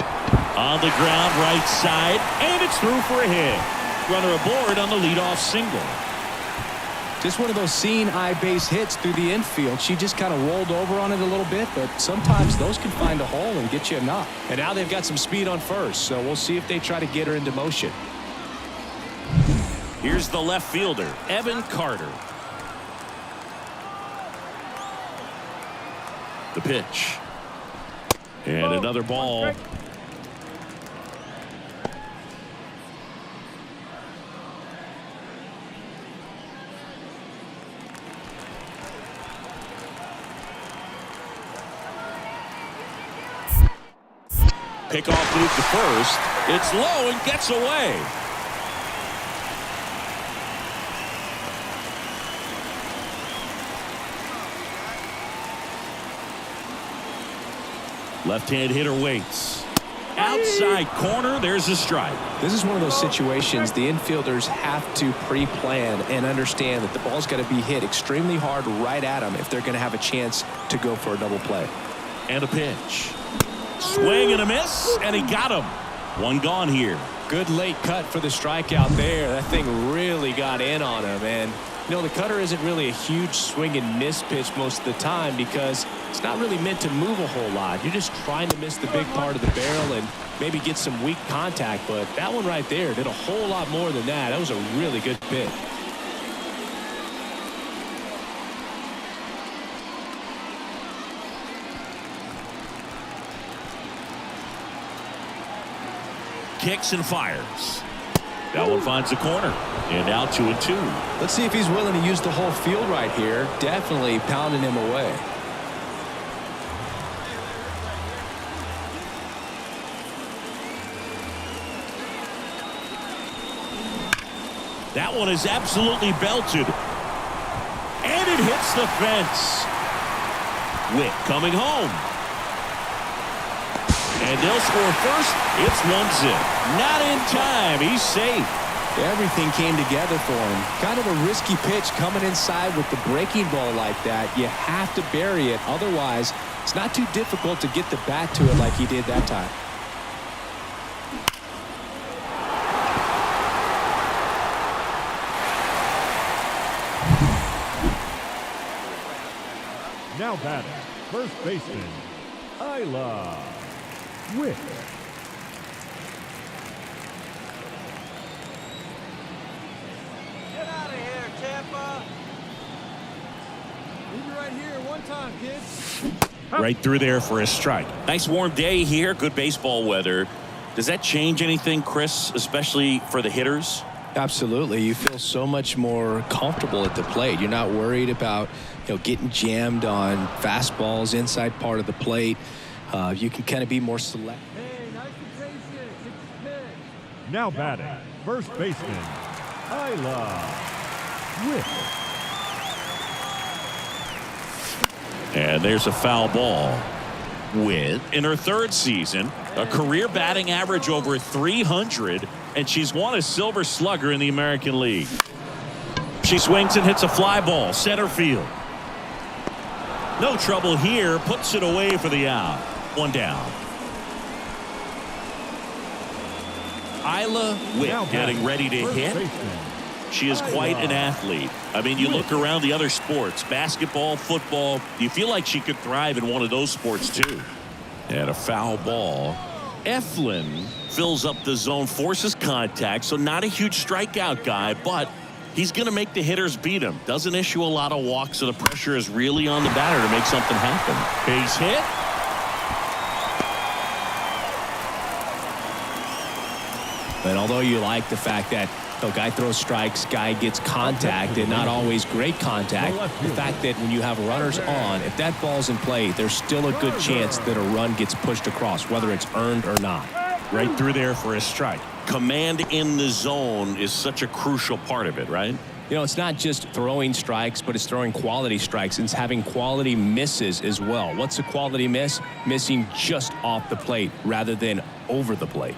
On the ground, right side, and it's through for a hit. Runner aboard on the leadoff single. Just one of those seeing eye base hits through the infield. She just kind of rolled over on it a little bit, but sometimes those can find a hole and get you a knock. And now they've got some speed on first, so we'll see if they try to get her into motion. Here's the left fielder, Evan Carter. The pitch. And another ball. Pickoff move to first. It's low and gets away. Left-hand hitter waits. Outside corner, there's a strike. This is one of those situations the infielders have to pre-plan and understand that the ball's got to be hit extremely hard right at them if they're going to have a chance to go for a double play. And a pitch. Swing and a miss, and he got him. One gone here. Good late cut for the strikeout there. That thing really got in on him. And, you know, the cutter isn't really a huge swing and miss pitch most of the time because it's not really meant to move a whole lot. You're just trying to miss the big part of the barrel and maybe get some weak contact. But that one right there did a whole lot more than that. That was a really good pitch. kicks and fires. That one finds the corner. And now 2-2. Let's see if he's willing to use the whole field right here. Definitely pounding him away. That one is absolutely belted. And it hits the fence. Witt coming home. And they'll score first. It's 1-0. Not in time. He's safe. Everything came together for him. Kind of a risky pitch coming inside with the breaking ball like that. You have to bury it. Otherwise, it's not too difficult to get the bat to it like he did that time. Now batting, first baseman, Isla Witt. Get out of here, Tampa. Leave it right here one time, kids. Right through there for a strike. Nice warm day here. Good baseball weather. Does that change anything, Chris, especially for the hitters? Absolutely. You feel so much more comfortable at the plate. You're not worried about, getting jammed on fastballs inside part of the plate. You can kind of be more selective. Hey, nice and patient. It's pitch. Now batting, first baseman, Isla Witt. And there's a foul ball. Witt, in her third season, a career batting average over 300, and she's won a Silver Slugger in the American League. She swings and hits a fly ball, center field. No trouble here, puts it away for the out. One down. Isla Witt getting ready to hit. She is quite an athlete. I mean, you look around the other sports, basketball, football, you feel like she could thrive in one of those sports too. And a foul ball. Eflin fills up the zone, forces contact, so not a huge strikeout guy, but he's going to make the hitters beat him. Doesn't issue a lot of walks, so the pressure is really on the batter to make something happen. Base hit. And although you like the fact that guy throws strikes, guy gets contact, and not always great contact, the fact that when you have runners on, if that ball's in play, there's still a good chance that a run gets pushed across, whether it's earned or not. Right through there for a strike. Command in the zone is such a crucial part of it, right? It's not just throwing strikes, but it's throwing quality strikes, and it's having quality misses as well. What's a quality miss? Missing just off the plate rather than over the plate.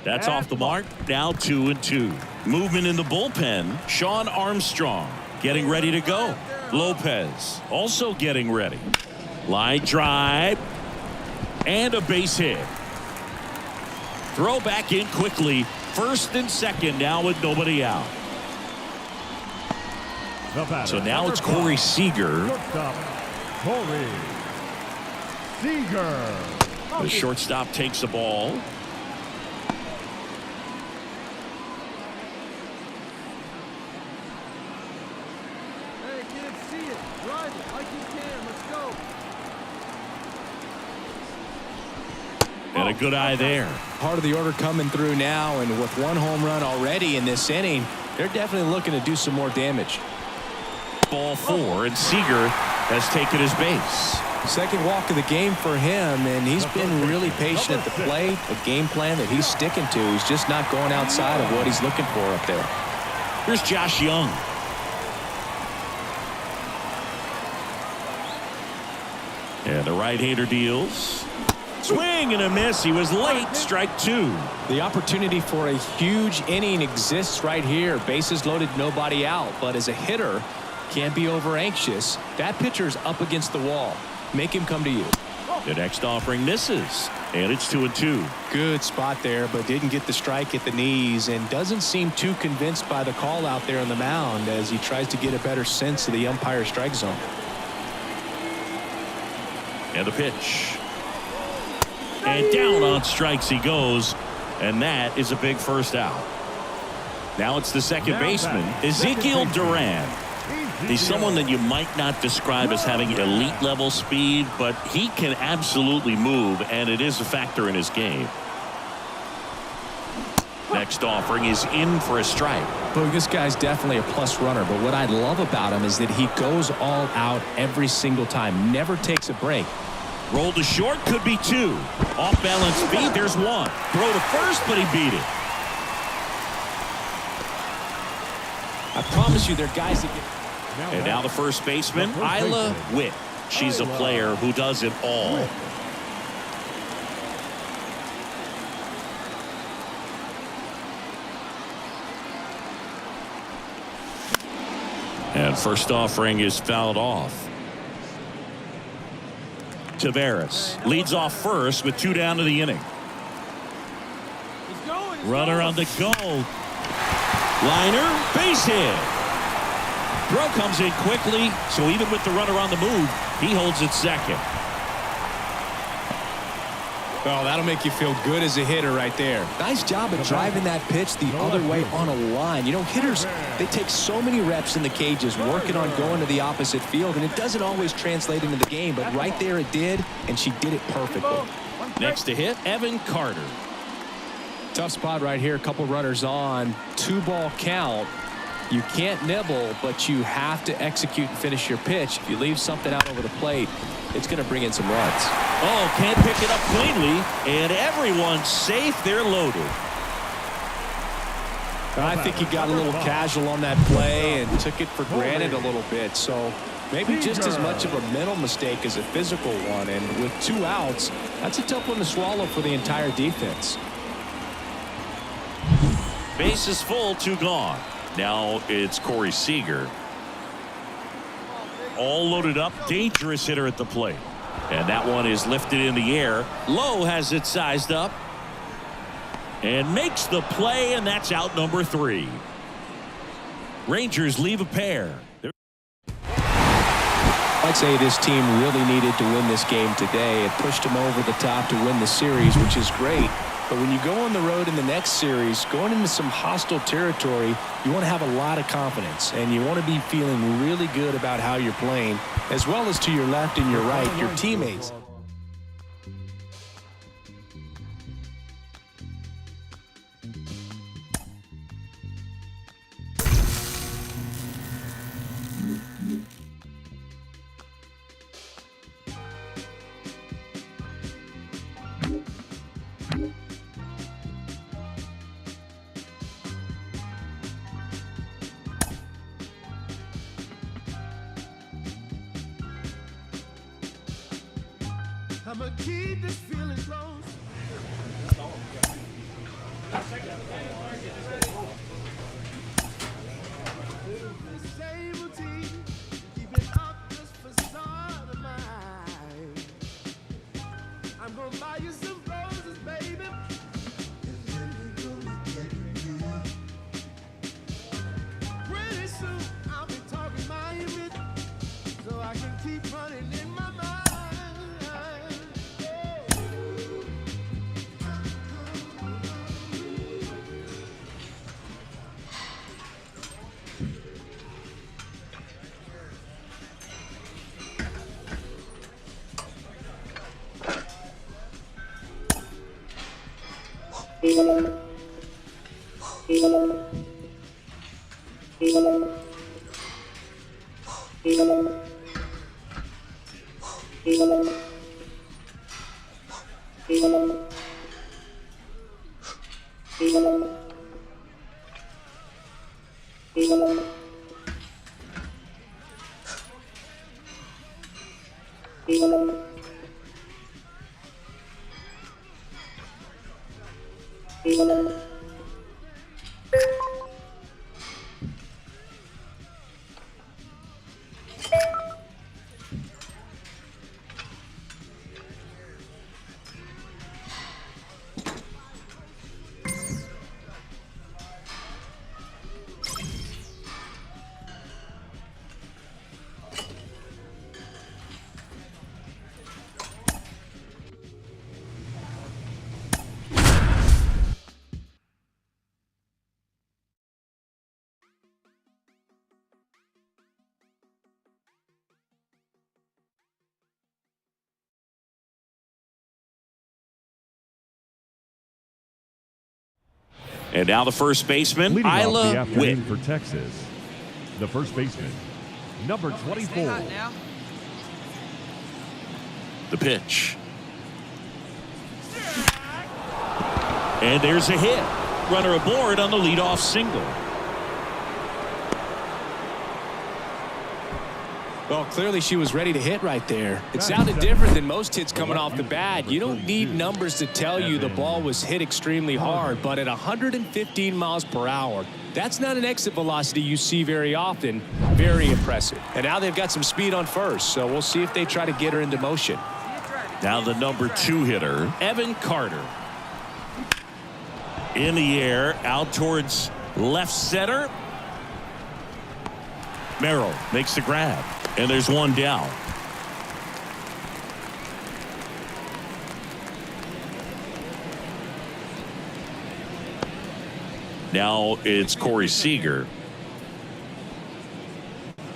That's off the mark. Now 2-2. Movement in the bullpen. Sean Armstrong getting ready to go. Lopez also getting ready. Line drive. And a base hit. Throw back in quickly. First and second now with nobody out. So now it's Corey Seager. Corey Seager. The shortstop takes the ball. And a good eye there. Part of the order coming through now, and with one home run already in this inning, they're definitely looking to do some more damage. Ball 4, and Seager has taken his base. Second walk of the game for him, and he's been really patient at the plate. A game plan that he's sticking to. He's just not going outside of what he's looking for up there. Here's Josh Young. And the right-hander deals. Swing and a miss. He was late. Strike 2. The opportunity for a huge inning exists right here. Bases loaded, nobody out. But as a hitter, can't be over anxious. That pitcher's up against the wall. Make him come to you. The next offering misses. And it's 2-2. Good spot there, but didn't get the strike at the knees, and doesn't seem too convinced by the call out there on the mound as he tries to get a better sense of the umpire's strike zone. And the pitch. And down on strikes he goes, and that is a big first out. Now it's the second baseman, Ezekiel Duran. He's someone that you might not describe as having elite level speed, but he can absolutely move, and it is a factor in his game. Next offering is in for a strike. Boy, this guy's definitely a plus runner, but what I love about him is that he goes all out every single time, never takes a break. Roll to short, could be 2. Off balance feet, there's 1. Throw to first, but he beat it. I promise you, they're guys that get... And now the first baseman, Isla Witt. She's a player who does it all. And first offering is fouled off. Tavares leads off first with 2 down to the inning. Runner on the go. Liner, base hit. Throw comes in quickly, so even with the runner on the move, he holds it second. Oh, that'll make you feel good as a hitter right there. Nice job of driving that pitch the other way on a line. You know, hitters, they take so many reps in the cages working on going to the opposite field, and it doesn't always translate into the game, but right there it did, and she did it perfectly. Next to hit, Evan Carter. Tough spot right here. A couple runners on. 2-ball count. You can't nibble, but you have to execute and finish your pitch. If you leave something out over the plate, it's going to bring in some runs. Oh, can't pick it up cleanly, and everyone's safe. They're loaded. I think he got a little casual on that play and took it for granted a little bit. So maybe just as much of a mental mistake as a physical one. And with 2 outs, that's a tough one to swallow for the entire defense. Base is full, 2 gone. Now it's Corey Seager. All loaded up, dangerous hitter at the plate. And that one is lifted in the air. Lowe has it sized up. And makes the play, and that's out number 3. Rangers leave a pair. I'd say this team really needed to win this game today. It pushed them over the top to win the series, which is great. But when you go on the road in the next series, going into some hostile territory, you want to have a lot of confidence, and you want to be feeling really good about how you're playing, as well as to your left and your right, your teammates. I'ma keep this feeling close. Same routine, keeping up this facade of mine. I'm gonna buy you some roses, baby. Pretty soon I'll be talking my image, so I can keep running in my mind. And now the first baseman, Leading off the Isla afternoon Witt. for Texas, the first baseman, number 24. The pitch. And there's a hit. Runner aboard on the leadoff single. Well, clearly she was ready to hit right there. It sounded different than most hits coming off the bat. You don't need numbers to tell you the ball was hit extremely hard, but at 115 miles per hour, that's not an exit velocity you see very often. Very impressive. And now they've got some speed on first, so we'll see if they try to get her into motion. Now the number 2 hitter, Evan Carter. In the air, out towards left center. Merrill makes the grab, and there's one down. Now it's Corey Seager.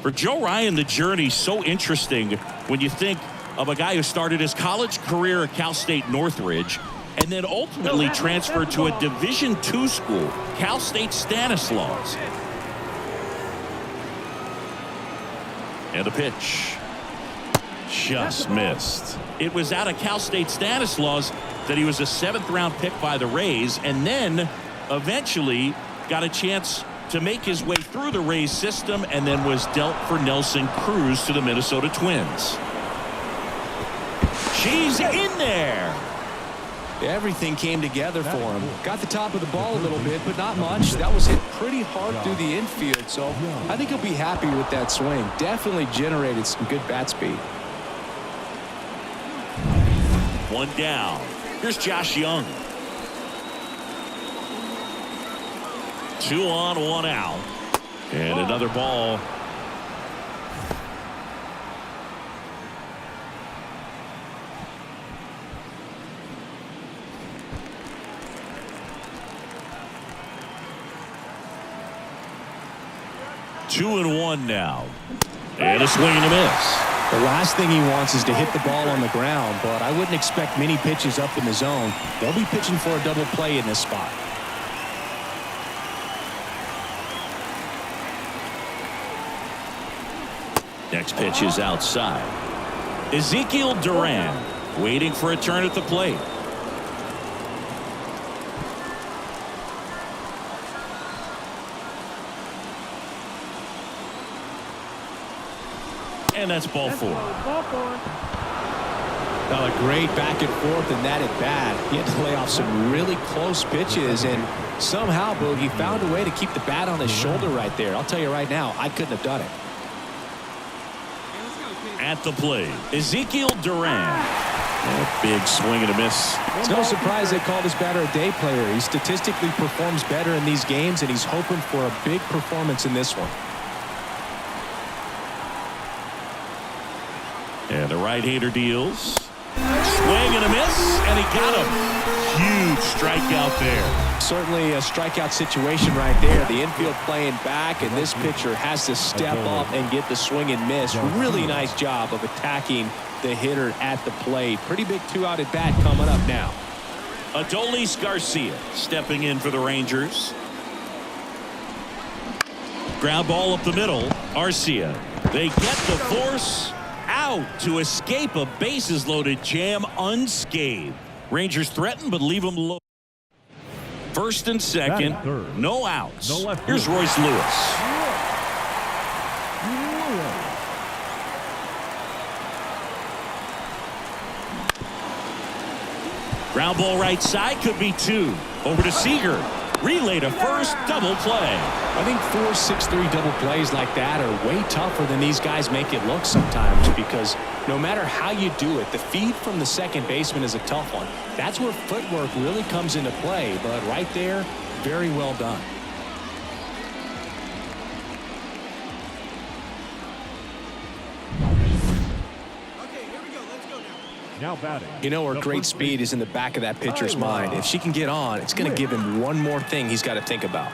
For Joe Ryan, the journey's so interesting when you think of a guy who started his college career at Cal State Northridge and then ultimately transferred to a Division II school, Cal State Stanislaus. And the pitch. Just missed. It was out of Cal State Stanislaus that he was a 7th-round pick by the Rays, and then eventually got a chance to make his way through the Rays system and then was dealt for Nelson Cruz to the Minnesota Twins. She's in there. Everything came together for him. Got the top of the ball a little bit, but not much. That was hit pretty hard through the infield, so I think he'll be happy with that swing. Definitely generated some good bat speed. One down. Here's Josh Young. 2 on, 1 out. And another ball. Two and 1 now. And a swing and a miss. The last thing he wants is to hit the ball on the ground, but I wouldn't expect many pitches up in the zone. They'll be pitching for a double play in this spot. Next pitch is outside. Ezekiel Duran waiting for a turn at the plate. And that's ball 4. Now a great back and forth in that at bat. He had to lay off some really close pitches, and somehow, Boogie found a way to keep the bat on his shoulder right there. I'll tell you right now, I couldn't have done it. At the plate, Ezekiel Duran. A big swing and a miss. It's no surprise they call this batter a day player. He statistically performs better in these games, and he's hoping for a big performance in this one. And the right-hander deals. Swing and a miss, and he got him. Huge strikeout there. Certainly a strikeout situation right there. The infield playing back, and this pitcher has to step up and get the swing and miss. Really nice job of attacking the hitter at the plate. Pretty big 2-out at bat coming up now. Adolis Garcia stepping in for the Rangers. Ground ball up the middle. Arcia. They get the force out to escape a bases loaded jam unscathed. Rangers threaten but leave them low. First and second, no outs. Here's Royce Lewis. Ground ball right side, could be 2. Over to Seager. Relay to first, double play. I think 4-6-3 double plays like that are way tougher than these guys make it look sometimes, because no matter how you do it, the feed from the second baseman is a tough one. That's where footwork really comes into play, but right there, very well done. Now batting. You know, her great speed is in the back of that pitcher's mind. If she can get on, it's going to give him one more thing he's got to think about.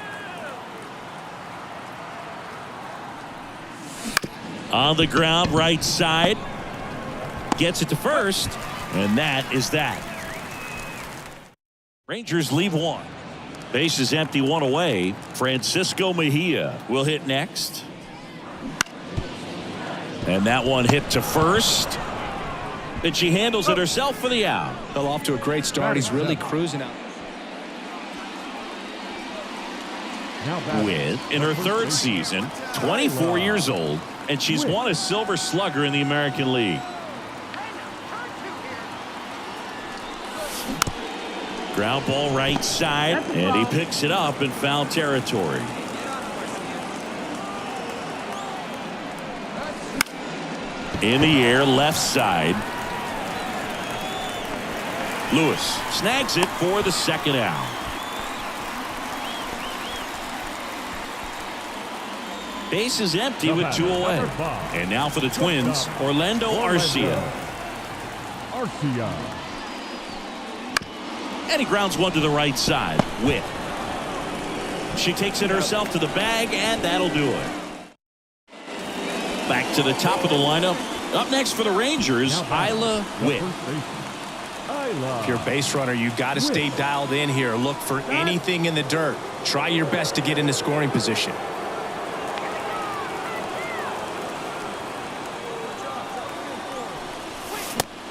On the ground, right side. Gets it to first, and that is that. Rangers leave 1. Base is empty, one away. Francisco Mejia will hit next. And that one hit to first. And she handles it herself for the out. Well, off to a great start. He's really cruising out. With, in her third season, 24 years old, and she's won a Silver Slugger in the American League. Ground ball right side, and he picks it up in foul territory. In the air, left side. Lewis snags it for the second out. Base is empty with 2 away. And now for the Twins, Orlando Arcia. And he grounds one to the right side. Witt. She takes it herself to the bag, and that'll do it. Back to the top of the lineup. Up next for the Rangers, Isla Witt. If you're a base runner, you've got to stay dialed in here. Look for anything in the dirt. Try your best to get into scoring position.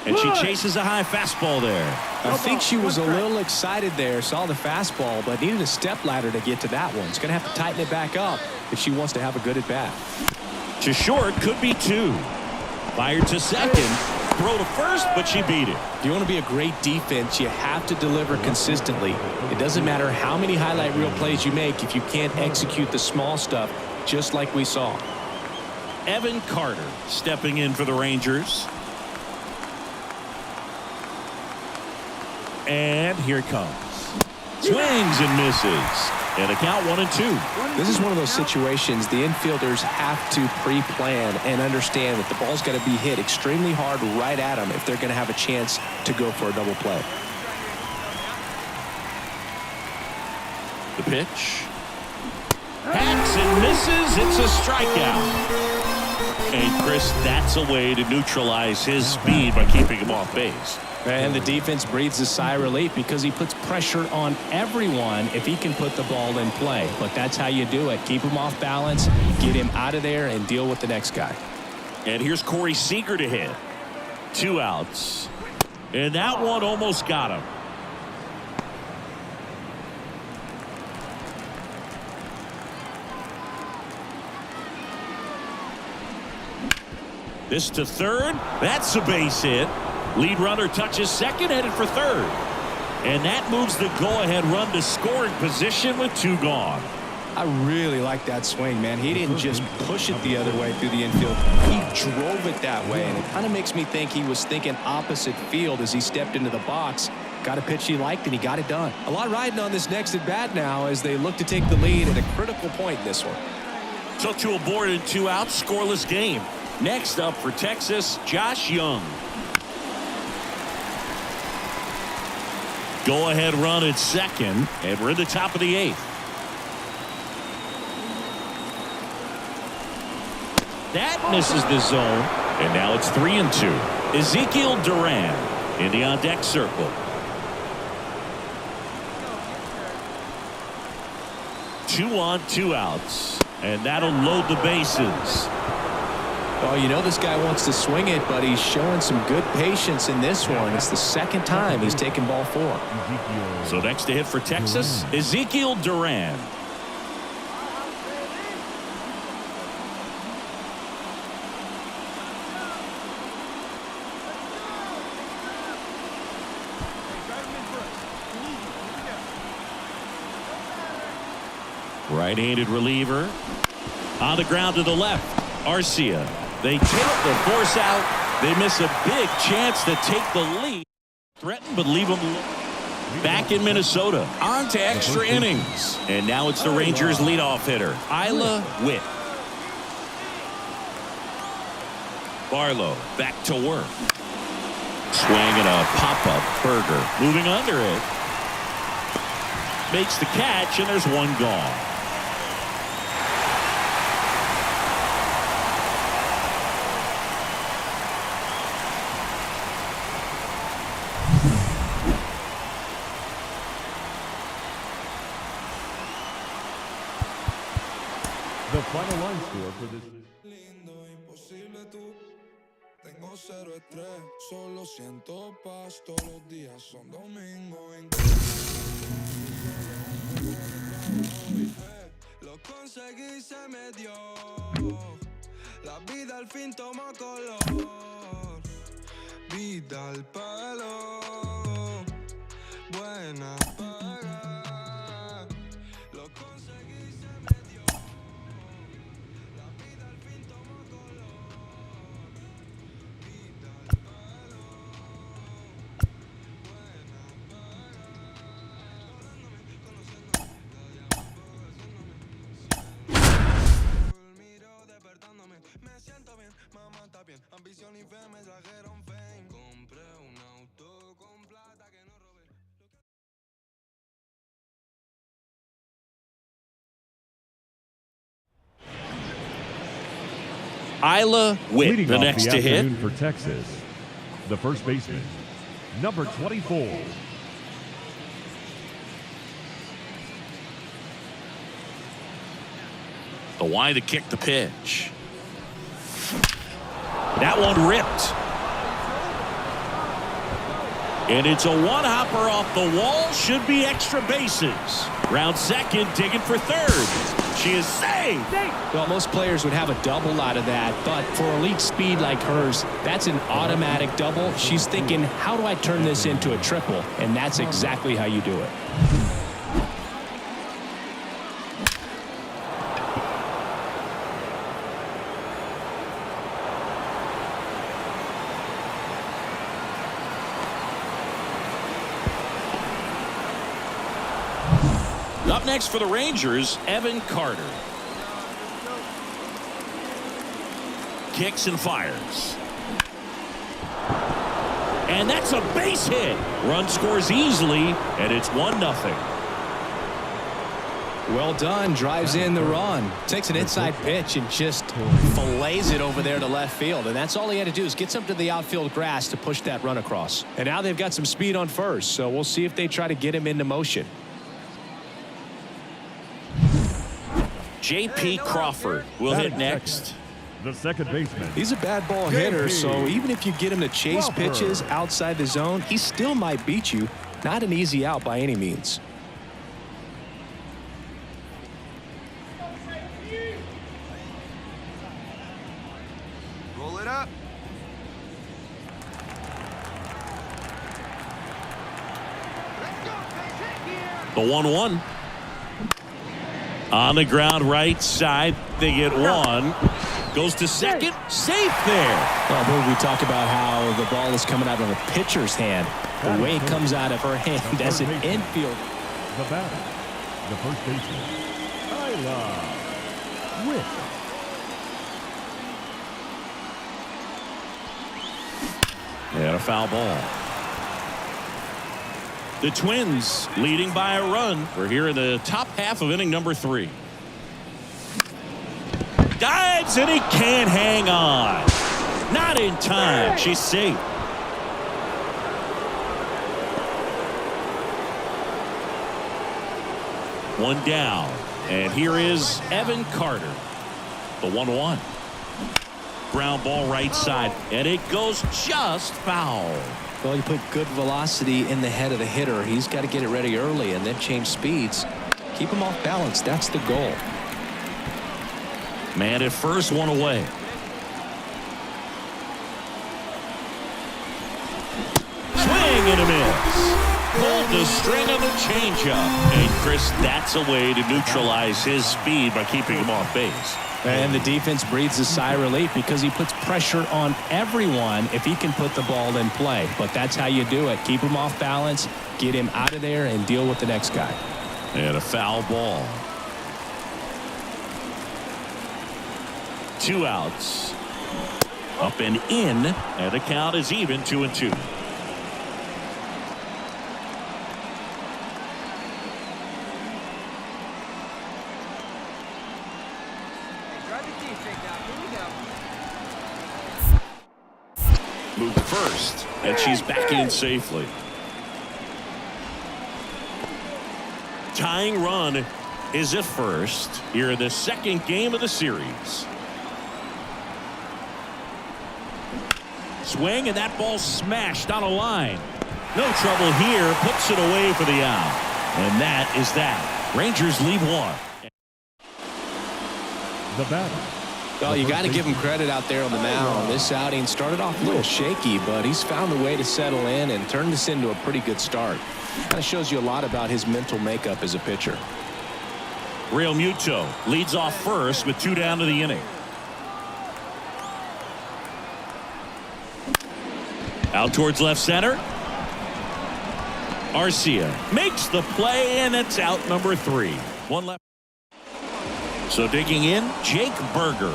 And she chases a high fastball there. I think she was a little excited there, saw the fastball, but needed a step ladder to get to that one. She's going to have to tighten it back up if she wants to have a good at bat. To short, could be 2. Fired to second. Throw to first, but she beat it. If you want to be a great defense, you have to deliver consistently. It doesn't matter how many highlight reel plays you make if you can't execute the small stuff, just like we saw. Evan Carter stepping in for the Rangers. And here it comes. Swings and misses. And a count 1-2. This is one of those situations the infielders have to pre-plan and understand that the ball's got to be hit extremely hard right at them if they're going to have a chance to go for a double play. The pitch. Hacks and misses. It's a strikeout. And Chris, that's a way to neutralize his speed by keeping him off base. And the defense breathes a sigh of relief because he puts pressure on everyone if he can put the ball in play. But that's how you do it. Keep him off balance, get him out of there, and deal with the next guy. And here's Corey Seager to hit. 2 outs. And that one almost got him. This to third. That's a base hit. Lead runner touches second, headed for third. And that moves the go-ahead run to scoring position with 2 gone. I really like that swing, man. He didn't just push it the other way through the infield. He drove it that way, and it kind of makes me think he was thinking opposite field as he stepped into the box. Got a pitch he liked, and he got it done. A lot riding on this next at-bat now as they look to take the lead at a critical point in this one. Took to a board in 2 outs, scoreless game. Next up for Texas, Josh Young. Go-ahead run at second, and we're in the top of the 8th. That misses the zone, and now it's 3-2. Ezekiel Duran in the on-deck circle. 2 on, 2 outs, and that'll load the bases. Well, you know this guy wants to swing it, but he's showing some good patience in this one. It's the second time he's taken ball 4. So next to hit for Texas, Ezekiel Duran. Right-handed reliever. On the ground to the left, Arcia. They tilt the force out. They miss a big chance to take the lead. Threaten, but leave them back in Minnesota. On to extra innings. And now it's the Rangers' leadoff hitter, Isla Witt. Barlow back to work. Swinging a pop-up burger. Moving under it. Makes the catch, and there's 1 gone. The final line score for this. Lindo, imposible tú. Tengo cero estrés, solo siento paz. Todos los días son domingo. Lo conseguí, se me dio. La vida al fin tomó color. Vida al palo. Buena paga. Lo conseguí, se me dio. La vida al fin tomó color. Vida al palo. Buena paga. Hablándome, conociéndome, miro despertándome. Me siento bien, mamá está bien. Ambición y fe me trajeron fame. Compré un auto con plata que no robé. Isla Witt, Leading the off next the to hit. afternoon for Texas, the first baseman, number 24. The Y to kick the pitch. That one ripped. And it's a one-hopper off the wall. Should be extra bases. Round second, digging for third. She is saved. Well, most players would have a double out of that, but for elite speed like hers, that's an automatic double. She's thinking, how do I turn this into a triple? And that's exactly how you do it. Up next for the Rangers, Evan Carter. Kicks and fires. And that's a base hit. Run scores easily, and it's 1-0. Well done. Drives in the run. Takes an inside pitch and just fillets it over there to left field. And that's all he had to do is get something to the outfield grass to push that run across. And now they've got some speed on first, so we'll see if they try to get him into motion. J.P. Crawford will hit next. The second baseman. He's a bad ball hitter, so even if you get him to chase pitches outside the zone, he still might beat you. Not an easy out by any means. Roll it up. The 1-1. On the ground right side, they get one. Goes to second, safe there. Well, Boo, we talk about how the ball is coming out of a pitcher's hand. The way it comes out of her hand as an infield. The batter, the first baseman, Isla Witt. And a foul ball. The Twins leading by a run. We're here in the top half of inning number 3. Dives, and he can't hang on. Not in time. She's safe. One down. And here is Evan Carter. The 1-1. Ground ball right side. And it goes just foul. Well, you put good velocity in the head of the hitter. He's got to get it ready early and then change speeds. Keep him off balance. That's the goal. Man at first, one away. Swing and a miss. Pulled the string on the changeup. And Chris, that's a way to neutralize his speed by keeping him off base. And the defense breathes a sigh of relief because he puts pressure on everyone if he can put the ball in play. But that's how you do it. Keep him off balance, get him out of there, and deal with the next guy. And a foul ball. 2 outs. Up and in, and the count is even 2-2. Moved first, and she's back in safely. Tying run is at first here in the second game of the series. Swing, and that ball smashed on a line. No trouble here. Puts it away for the out. And that is that. Rangers lead one. The batter. Well, you got to give him credit out there on the mound. This outing started off a little shaky, but he's found a way to settle in and turn this into a pretty good start. Kind of shows you a lot about his mental makeup as a pitcher. Real Muto leads off first with 2 down to the inning. Out towards left center. Arcia makes the play, and it's out number 3. One left. So digging in, Jake Berger.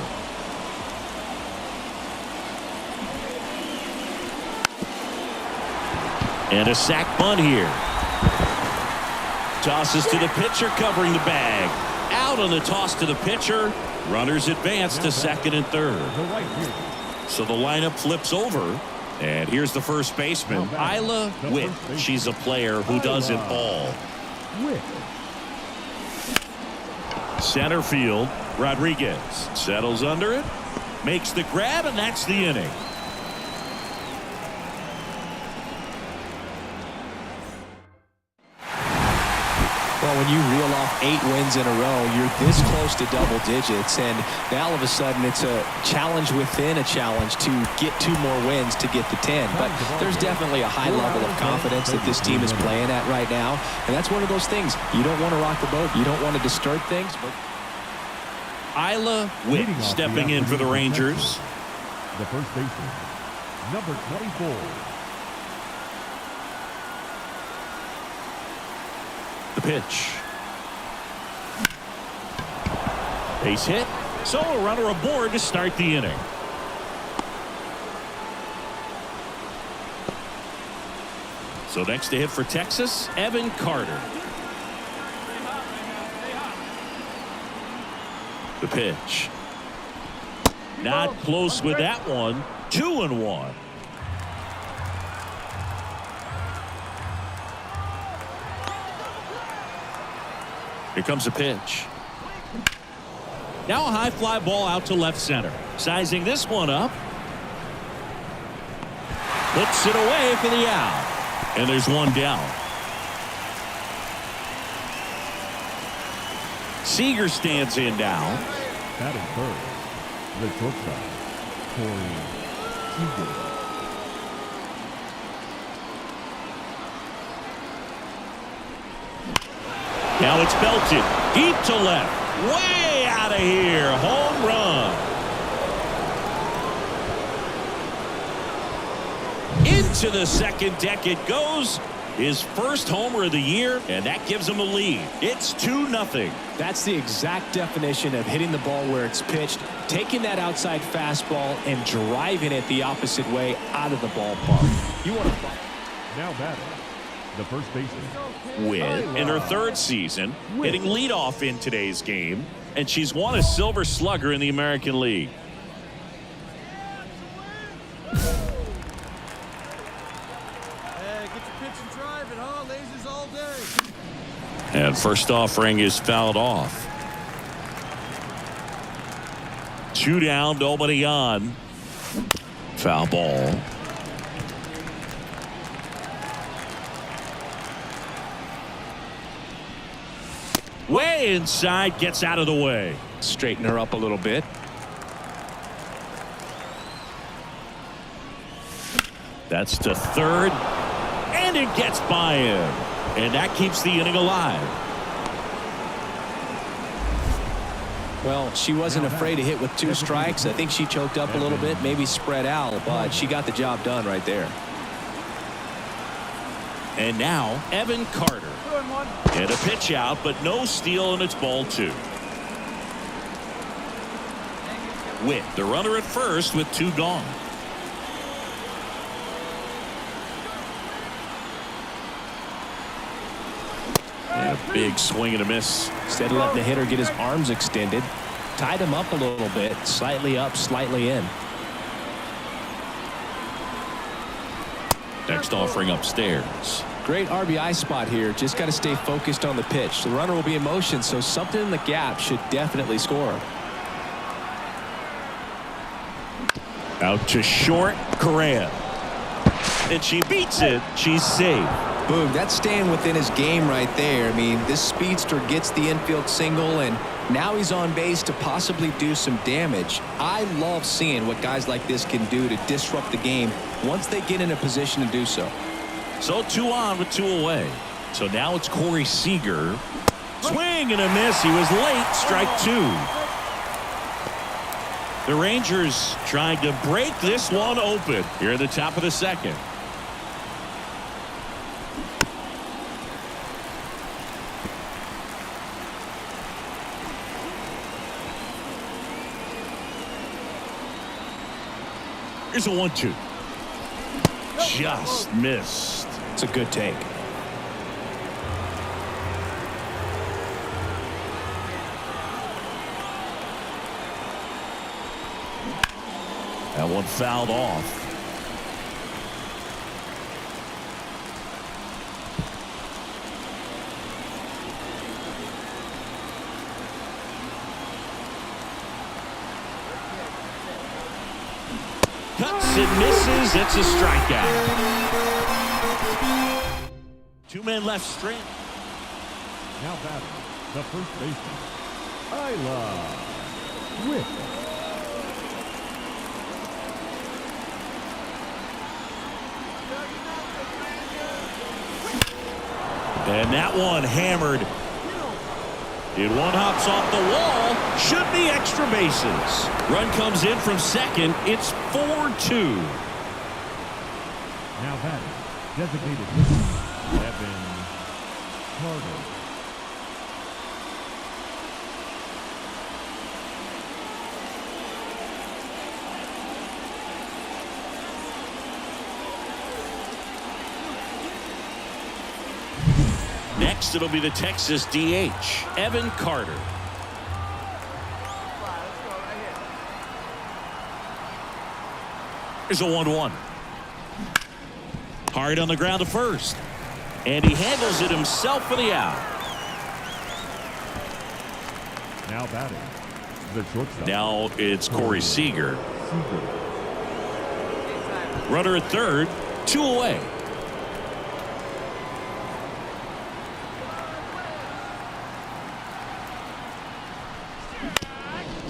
And a sac bunt here. Tosses to the pitcher, covering the bag. Out on the toss to the pitcher. Runners advance to second and third. So the lineup flips over. And here's the first baseman, Isla Witt. She's a player who does it all. Center field, Rodriguez settles under it, makes the grab, and that's the inning. Well, when you reel off 8 wins in a row, you're this close to double digits, and now all of a sudden it's a challenge within a challenge to get 2 more wins to get to 10. But there's definitely a high level of confidence that this team is playing at right now, and that's one of those things. You don't want to rock the boat. You don't want to disturb things. But Isla Witt stepping in for the Rangers. The first baseman, number 24. The pitch. Base hit. So a runner aboard to start the inning. So next to hit for Texas, Evan Carter. The pitch. Not close with that one. 2-1. Here comes a pitch. Now a high fly ball out to left center. Sizing this one up. Puts it away for the out. And there's one down. Seager stands in now. Batting first, the shortstop, Corey Seager. Now it's belted deep to left, way out of here. Home run. Into the second deck it goes. His first homer of the year, and that gives him a lead. It's 2-0. that's the exact definition of hitting the ball where it's pitched, taking that outside fastball and driving it the opposite way out of the ballpark. You want to Now batting, the first baseman. Witt in her 3rd season, hitting leadoff in today's game, and she's won a Silver Slugger in the American League. And first offering is fouled off. 2 down, nobody on. Foul ball. Way inside, gets out of the way. straighten her up a little bit. That's to third, and it gets by him, and that keeps the inning alive. Well, she wasn't afraid to hit with 2 strikes. I think she choked up a little bit, maybe spread out, but she got the job done right there. And now Evan Carter. And a pitch out, but no steal, and it's ball 2. Witt, the runner at first with 2 gone. And a big swing and a miss. Instead of letting the hitter get his arms extended, tied him up a little bit, slightly up, slightly in. Next offering upstairs. Great RBI spot here. Just got to stay focused on the pitch. The runner will be in motion, so something in the gap should definitely score. Out to short, Carrière. And she beats it. She's safe. Boom, that's staying within his game right there. I mean, this speedster gets the infield single, and now he's on base to possibly do some damage. I love seeing what guys like this can do to disrupt the game once they get in a position to do so. So 2 on with 2 away. So now it's Corey Seager. Swing and a miss. He was late. Strike 2. The Rangers trying to break this one open here at the top of the second. Here's a 1-2. Just missed. It's a good take. That one fouled off. Cuts and misses. It's a strikeout. 2 men left straight. Now batting, the first baseman, Isla Witt. And that one hammered. And one hops off the wall. Should be extra bases. Run comes in from second. It's 4-2. Now batting, designated hitter, Evan Carter. Next, it'll be the Texas DH, Evan Carter. Here's a 1-1. Hard on the ground to first. And he handles it himself for the out. Now batting, the shortstop. Now it's Corey Seager. Runner at third, 2 away.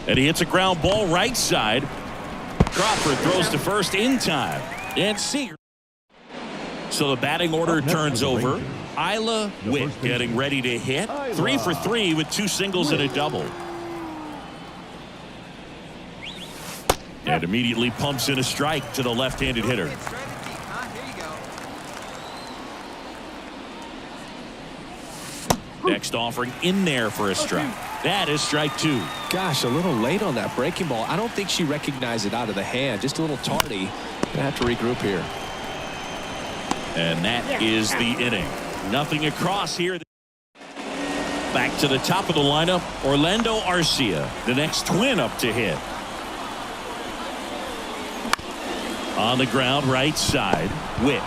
And he hits a ground ball right side. Crawford throws to first in time. And Seager. So the batting order turns over. Isla Witt getting ready to hit. 3 for 3 with 2 singles and a double. And immediately pumps in a strike to the left-handed hitter. Next offering in there for a strike. That is strike 2. Gosh, a little late on that breaking ball. I don't think she recognized it out of the hand. Just a little tardy. Gonna have to regroup here. And that is the inning. Nothing across here. Back to the top of the lineup, Orlando Arcia, the next twin up to hit. On the ground, right side, Witt.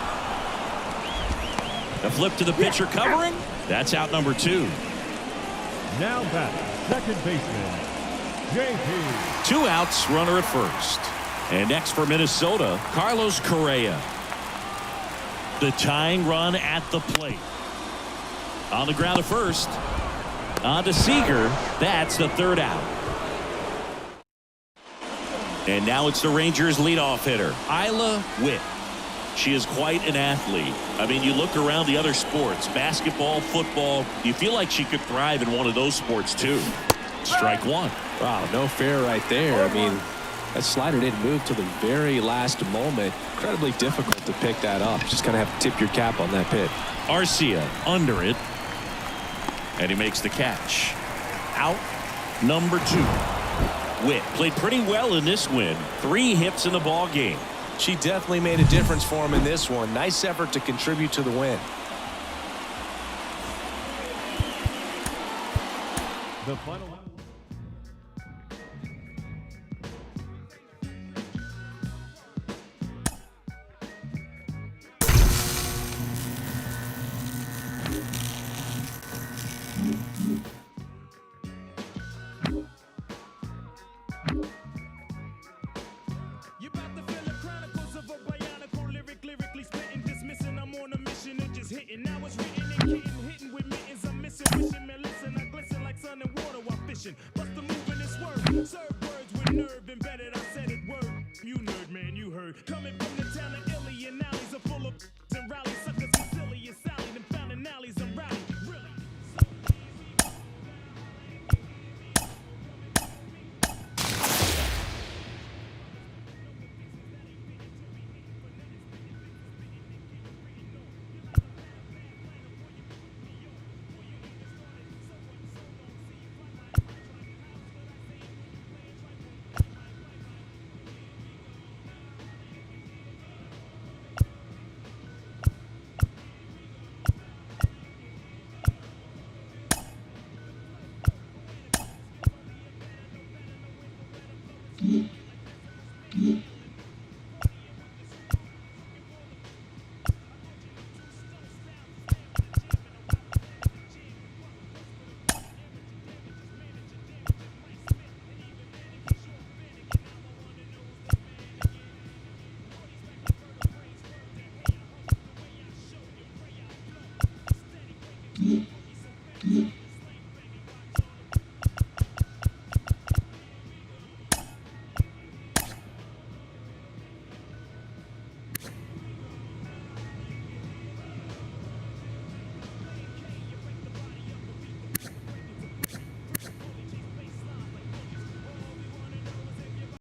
The flip to the pitcher covering. That's out number 2. Now batting, second baseman, JP. 2 outs, runner at first. And next for Minnesota, Carlos Correa. The tying run at the plate. On the ground at first. On to Seager. That's the 3rd out. And now it's the Rangers leadoff hitter, Isla Witt. She is quite an athlete. I mean, you look around the other sports, basketball, football, you feel like she could thrive in one of those sports too. Strike 1. Wow, no fair right there. I mean, that slider didn't move till the very last moment. Incredibly difficult to pick that up. Just kind of have to tip your cap on that pitch. Arcia under it. And he makes the catch. Out number 2. Witt played pretty well in this win. 3 hits in the ball game. She definitely made a difference for him in this one. Nice effort to contribute to the win. The final. finding water while fishing. Bust the move in this word. Serve words with nerve embedded. I said it word. You nerd, man, you heard. Coming from the